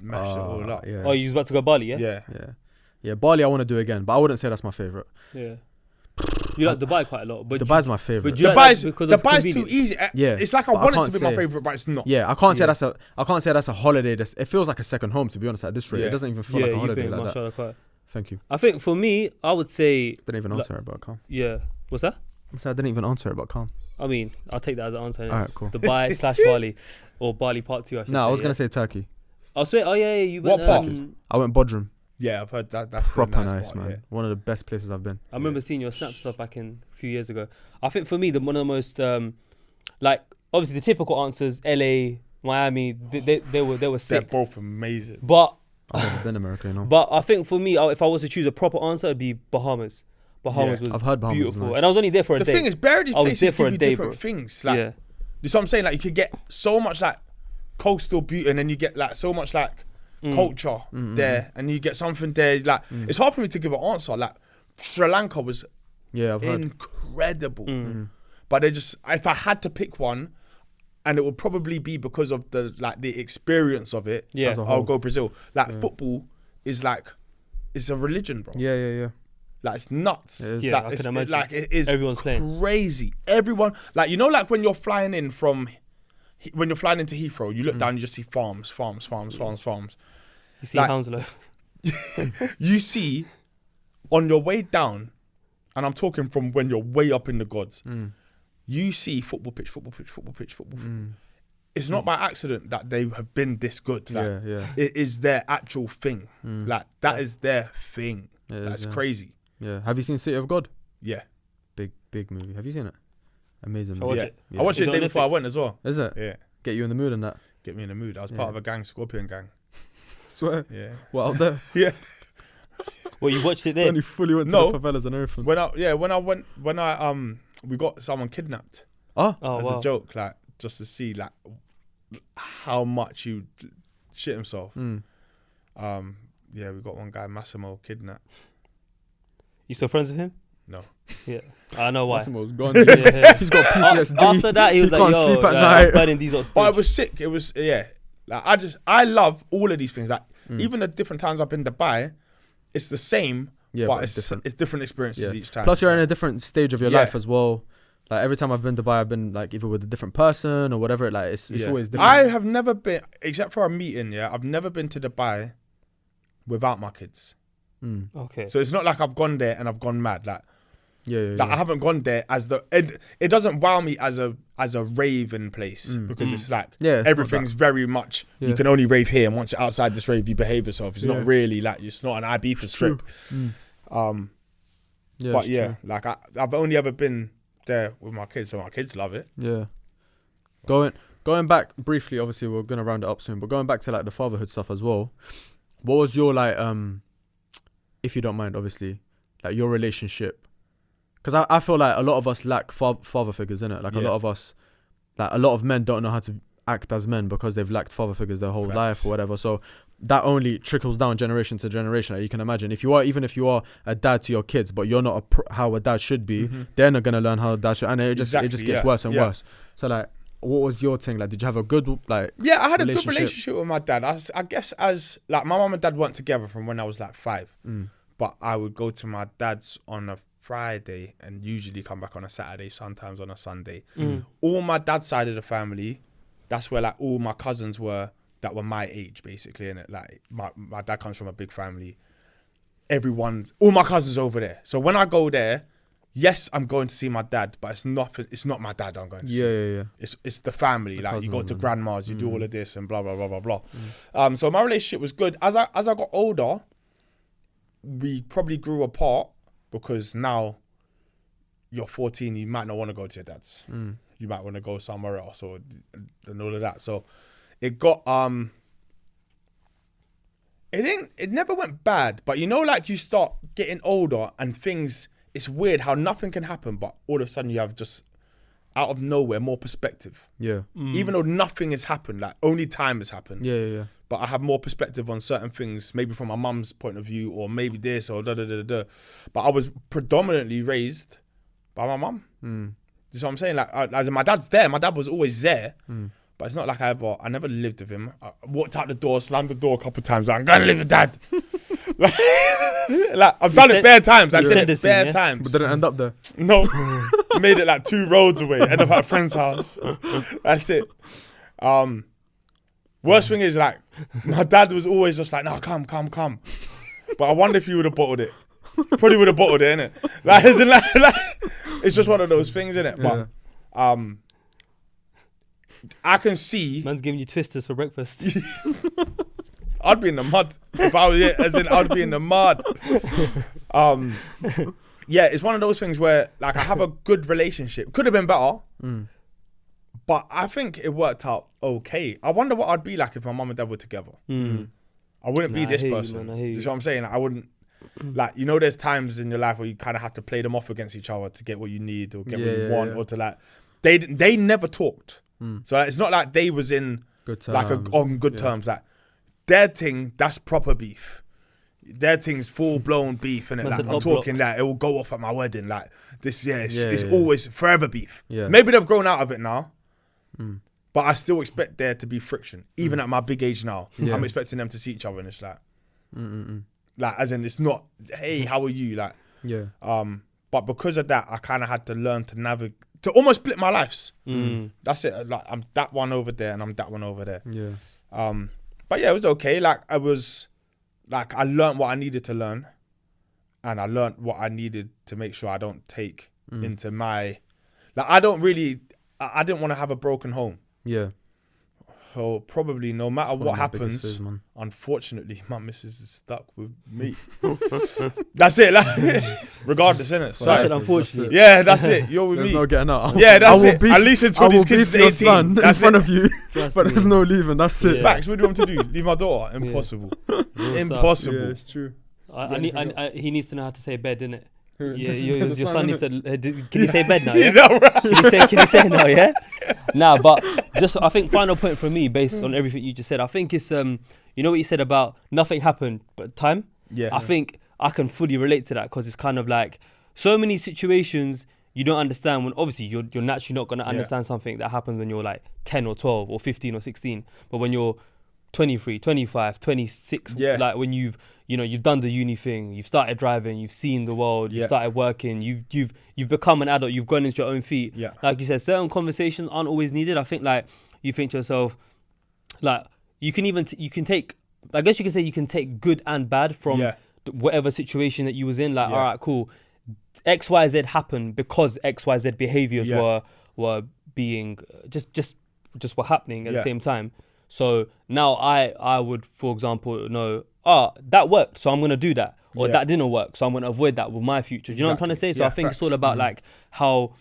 mashed it all up. Yeah. Oh, you was about to go Bali, yeah? Yeah. Yeah. Bali, I want to do again, but I wouldn't say that's my favorite. Yeah. You like Dubai quite a lot, but Dubai's my favorite. but you like that because of Dubai's too convenience. easy. Yeah, It's like I but I want it can't to be my say- favorite, but it's not. Yeah, I can't say Yeah. that's a holiday. It feels like a second home, to be honest. At this rate, Yeah. it doesn't even feel Yeah, like a you've holiday been like that. mashallah quite. Thank you. I think for me, I would say Didn't even Like- answer it, but calm. yeah. What's that? I said I didn't even answer it, but calm. I mean, I'll take that as an answer. innit? All right, cool. Dubai / Bali, or Bali Part 2. I should No, say, I was yeah. gonna say Turkey. I swear. Oh yeah, you What went. part? I went Bodrum. Yeah, I've heard that. That's Proper a nice, part, man. yeah. One of the best places I've been. I remember seeing your snap stuff back in a few years ago. I think for me, one of the most like obviously the typical answers, LA, Miami, they were They're sick. both amazing. But I've never been to America, you know. but I think for me, if I was to choose a proper answer, it'd be Bahamas. Bahamas Yeah. was I've heard Bahamas is beautiful, nice. and I was only there for a The day. thing is, bare these I was places there for give a you day, different bro. things. Like, yeah, you see what I'm saying? Like, you could get so much like coastal beauty, and then you get like so much like culture there, and you get something there. Like, it's hard for me to give an answer. Like, Sri Lanka was Yeah, I've heard. incredible, but if I had to pick one, and it would probably be because of the experience of it. Yeah. As a I'll whole. go Brazil. Like football is like, it's a religion, bro. Yeah. Like it's nuts. It is. Yeah, like, I it's, can imagine. like it is Everyone's playing. crazy. Everyone, like, you know, like when you're flying in when you're flying into Heathrow, you look down, you just see farms. you see like- Hounslow. You see on your way down, and I'm talking from when you're way up in the gods, you see football pitch. It's not by accident that they have been this good. Like, Yeah. it is their actual thing. Like, that is their thing. It is, That's yeah. crazy. Yeah. Have you seen City of God? Yeah. Big movie. Have you seen it? Amazing Shall I movie. watch Yeah. it? Yeah. I watched Is it it the day on before I Netflix? went as well. Is it? Yeah. Get you in the mood and that. Get me in the mood. I was Yeah. part of a gang, Scorpion gang. Swear. Yeah. What out there? Yeah. Well, you watched it there. Only fully went to No. the favelas and everything. When I we got someone kidnapped. Oh, as a joke, like just to see like how much he would shit himself. Yeah, we got one guy, Massimo, kidnapped. You still friends with him? No. Yeah, I know why. Massimo's gone. Yeah. He's got PTSD. After that, he was like, can't yo, sleep at I'm night. burning these up. But it was sick. It was, yeah. Like I love all of these things. Like even the different times I've been to Dubai, it's the same, but it's different experiences each time. Plus, you're in a different stage of your life as well. Like every time I've been to Dubai, I've been like either with a different person or whatever. Like it's always different. I have never been, except for a meeting. Yeah, I've never been to Dubai without my kids. Okay. So it's not like I've gone there and I've gone mad. Like I haven't gone there as it doesn't wow me as a raving place because it's like everything's very much you can only rave here, and once you're outside this rave you behave yourself. It's not really like it's not an Ibiza strip. But yeah, like I've only ever been there with my kids, so my kids love it. Yeah. Going back briefly, obviously we're gonna round it up soon, but going back to like the fatherhood stuff as well, what was your like if you don't mind, obviously, like your relationship? Because I feel like a lot of us lack father figures, innit? Like a lot of us, like a lot of men don't know how to act as men because they've lacked father figures their whole life or whatever. So that only trickles down generation to generation. Like you can imagine if you are a dad to your kids, but you're not how a dad should be, they're not gonna learn how a dad should, and it just gets worse and worse. So like, what was your thing? Like, did you have a good like? Yeah, I had a good relationship with my dad. I guess as like my mum and dad weren't together from when I was like 5, but I would go to my dad's on a Friday and usually come back on a Saturday, sometimes on a Sunday. All my dad's side of the family, that's where like all my cousins were that were my age basically, and like my dad comes from a big family. All my cousins over there. So when I go there, yes, I'm going to see my dad, but it's not my dad I'm going to see. Yeah. It's the family. The like you go to grandma's, you do all of this and blah blah blah blah blah. So my relationship was good. As I got older, we probably grew apart. Because now you're 14, you might not want to go to your dad's. You might want to go somewhere else and all of that. So it got it never went bad, but you know, like you start getting older and things, it's weird how nothing can happen, but all of a sudden you have just out of nowhere more perspective. Yeah. Even though nothing has happened, like only time has happened. Yeah. But I have more perspective on certain things, maybe from my mum's point of view, or maybe this, or da-da-da-da-da. But I was predominantly raised by my mum. You know what I'm saying? Like, as in my dad's there. My dad was always there. But it's not like I never lived with him. I walked out the door, slammed the door a couple of times. Like, I'm going to live with dad. Like, I've done it bare times. I said it bare times. But didn't end up there. No. Made it like 2 roads away. Ended up at a friend's house. That's it. Worst thing is, like, my dad was always just like, no, come. But I wonder if he would have bottled it. Probably would have bottled it, innit? Like, it's just one of those things, innit? But I can see... Man's giving you twisters for breakfast. I'd be in the mud. If I was it, as in I'd be in the mud. Yeah, it's one of those things where, like, I have a good relationship. Could have been better. But I think it worked out okay. I wonder what I'd be like if my mum and dad were together. I wouldn't be this person. You know what I'm saying? Like, I wouldn't, like, you know, there's times in your life where you kind of have to play them off against each other to get what you need or get what you want or to like, they never talked. So it's not like they was in good terms. Like on good terms. Like their thing, that's proper beef. Their thing's full blown beef, and like I'm talking like it will go off at my wedding. Like this, it's always forever beef. Yeah. Maybe they've grown out of it now. But I still expect there to be friction, even at my big age now. I'm expecting them to see each other, and it's like, like as in it's not, hey, how are you? Like, but because of that, I kind of had to learn to navigate, to almost split my lives. That's it. Like I'm that one over there, and I'm that one over there. But yeah, it was okay. Like I learned what I needed to learn, and I learned what I needed to make sure I don't take into my, like I didn't want to have a broken home. Yeah. So probably no matter what happens, unfortunately, my missus is stuck with me. That's it. Like, regardless, innit? So that's it, unfortunately. Yeah, that's it. You're with me. There's no getting out. Yeah, that's it. At least until these kids your 18. Son in front of you. But there's no leaving. That's it. Facts. What do you want to do? Leave my daughter? Impossible. Impossible. Yeah, it's true. He needs to know how to say bed, innit? Yeah, your son needs to. Can you say bed now? You Yeah? know, right? Can you say no? Yeah. Nah, but just I think final point for me, based on everything you just said, I think it's you know what you said about nothing happened but time. Yeah. I think I can fully relate to that because it's kind of like so many situations you don't understand when obviously you're naturally not gonna understand something that happens when you're like 10 or 12 or 15 or 16, but when you're 23, 25, 26, like when you've done the uni thing, you've started driving, you've seen the world, you've started working, you've become an adult, you've gone into your own feet. Yeah. Like you said, certain conversations aren't always needed. I think like you think to yourself, like you can take, I guess you can say you can take good and bad from whatever situation that you was in. Like, all right, cool. XYZ happened because XYZ behaviors were being just were happening at the same time. So now I would, for example, know, that worked, so I'm going to do that. Or that didn't work, so I'm going to avoid that with my future. Do you know what I'm trying to say? So I think it's all about like how,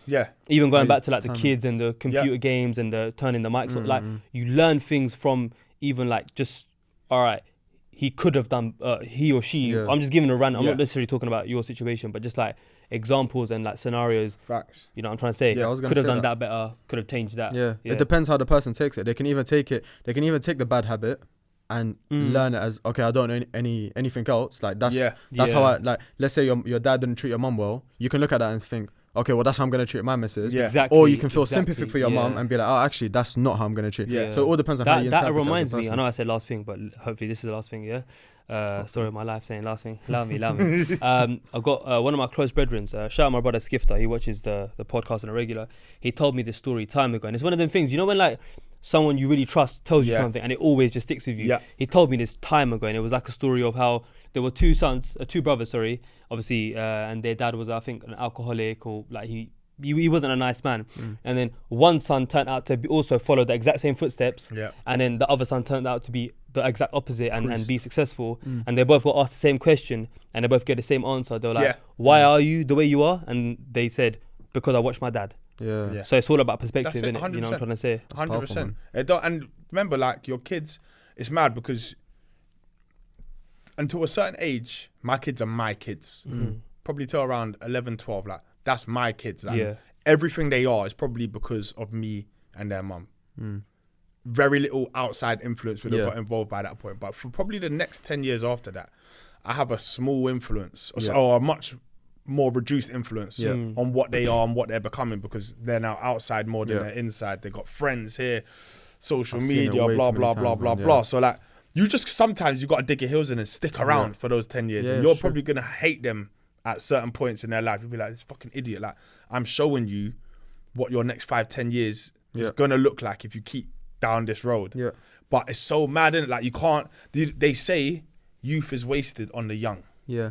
even going back to like the kids and the computer games and the turning the mics up, like you learn things from even like just, all right, he could have done, he or she, I'm just giving a rant. I'm not necessarily talking about your situation, but just like examples and like scenarios. Facts. You know what I'm trying to say? Yeah, I was gonna could have say done that better, could have changed that. Yeah, it depends how the person takes it. They can either take the bad habit and learn it as, okay, I don't know anything else. Like that's how I, like, let's say your dad didn't treat your mum well. You can look at that and think, okay, well, that's how I'm going to treat my missus. Yeah. Exactly. Or you can feel sympathy for your mum and be like, oh, actually, that's not how I'm going to treat. Yeah. So it all depends on how you interpret it. That reminds me, I know I said last thing, but hopefully this is the last thing, story of my life saying last thing. Love me. I've got one of my close brethren, shout out my brother Skifter, he watches the podcast on a regular. He told me this story time ago, and it's one of them things, you know when like someone you really trust tells you something and it always just sticks with you. Yeah. He told me this time ago, and it was like a story of how there were two brothers, obviously, and their dad was, I think, an alcoholic, or like he wasn't a nice man. And then one son turned out to also follow the exact same footsteps, and then the other son turned out to be the exact opposite and be successful. And they both got asked the same question and they both get the same answer. They were like, why are you the way you are? And they said, because I watched my dad. Yeah. So it's all about perspective, innit? You know what I'm trying to say? 100%. And remember, like, your kids, it's mad because until a certain age, my kids are my kids. Probably till around 11, 12, like, that's my kids. Like, everything they are is probably because of me and their mum. Very little outside influence would have got involved by that point. But for probably the next 10 years after that, I have a small influence or a much more reduced influence on what they are and what they're becoming, because they're now outside more than they're inside. They got friends here, social media, blah, blah, blah, blah, blah. So like, you just, sometimes you got to dig your heels in and stick around for those 10 years. And you're probably going to hate them at certain points in their life. You'll be like, this fucking idiot. Like, I'm showing you what your next 5-10 years is going to look like if you keep down this road. Yeah. But it's so mad, isn't it? Like, you can't, they say youth is wasted on the young. Yeah.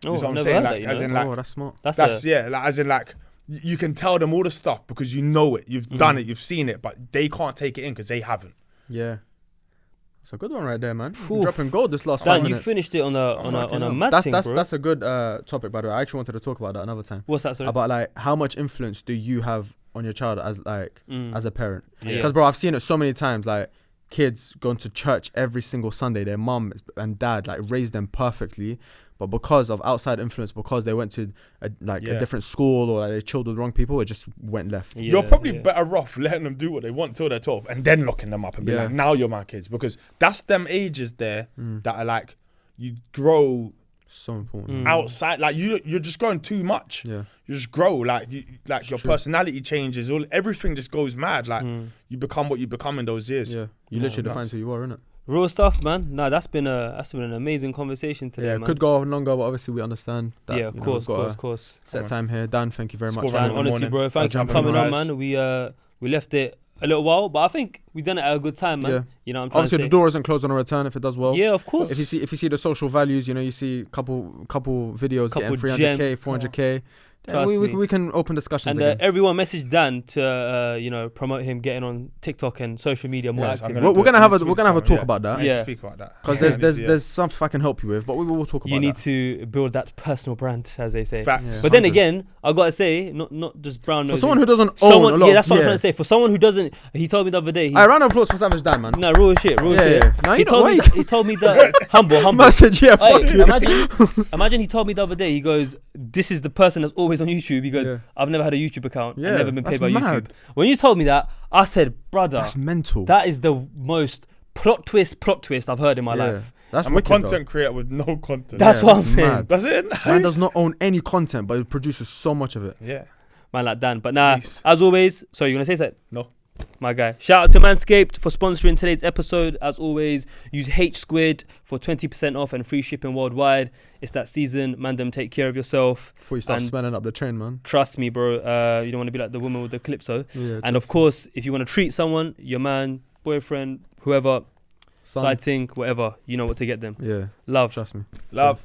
Oh, you know what I'm saying? Like, as in, like, that's smart. Like, as in, like, you can tell them all the stuff because you know it, you've done it, you've seen it, but they can't take it in because they haven't. Yeah. It's a good one right there, man. Dropping gold this last 5 minutes. You finished it on a mad thing, bro. That's a good topic, by the way. I actually wanted to talk about that another time. What's that, sorry? About, like, how much influence do you have on your child as, like, as a parent? Because, bro, I've seen it so many times, like, kids going to church every single Sunday. Their mum and dad, like, raised them perfectly. But because of outside influence, because they went to a different school, or like they chilled with the wrong people, it just went left. You're probably better off letting them do what they want till they're 12 and then locking them up and be like, now you're my kids. Because that's them ages there that are like, you grow so important outside. Like, you're just growing too much. Yeah. You just grow. Like, your personality changes. Everything just goes mad. Like, you become what you become in those years. Yeah. You literally define who you are, innit? Real stuff, man. No, that's been an amazing conversation today, man. Yeah, could go on longer, but obviously we understand that. Yeah, of course. Set time here. Dan, thank you very much. Dan, honestly, bro, thanks for coming on, man. We left it a little while, but I think we've done it at a good time, man. Yeah. You know what I'm trying obviously to say? The door isn't closed on a return if it does well. Yeah, of course. If you see the social values, you see couple videos getting 300k, 400k. We can open discussions and everyone message Dan to promote him getting on TikTok and social media more active. We're gonna have a talk about that. Yeah, speak about that because there's something I can help you with, but we will talk about. You need to build that personal brand, as they say. Facts. Yeah. But then again, I gotta say, not just brown nose. For someone who doesn't own a lot. Yeah, that's what I'm trying to say. For someone who doesn't, he told me the other day. A round of applause for Savage Dan, man. No, real shit. Yeah. He told me that humble. Message, fuck you. Imagine he told me the other day. He goes, this is the person that's always on YouTube. He goes, I've never had a YouTube account. Yeah, I've never been paid by mad. YouTube. When you told me that, I said, brother, that's mental. that is the most plot twist I've heard in my life. That's I'm a content creator with no content. That's what I'm saying. Mad. That's it. Man does not own any content, but he produces so much of it. Yeah. Man like Dan. But nah, Peace. as always, sorry, you going to say something? No. My guy. Shout out to Manscaped for sponsoring today's episode. As always, use HSquid for 20% off and free shipping worldwide. It's that season. Mandem, take care of yourself. Before you start smelling up the train, man. Trust me, bro. You don't want to be like the woman with the calypso. Yeah, and of course, if you want to treat someone, your man, boyfriend, whoever, sighting, whatever, you know what to get them. Yeah. Love. Trust me. Love.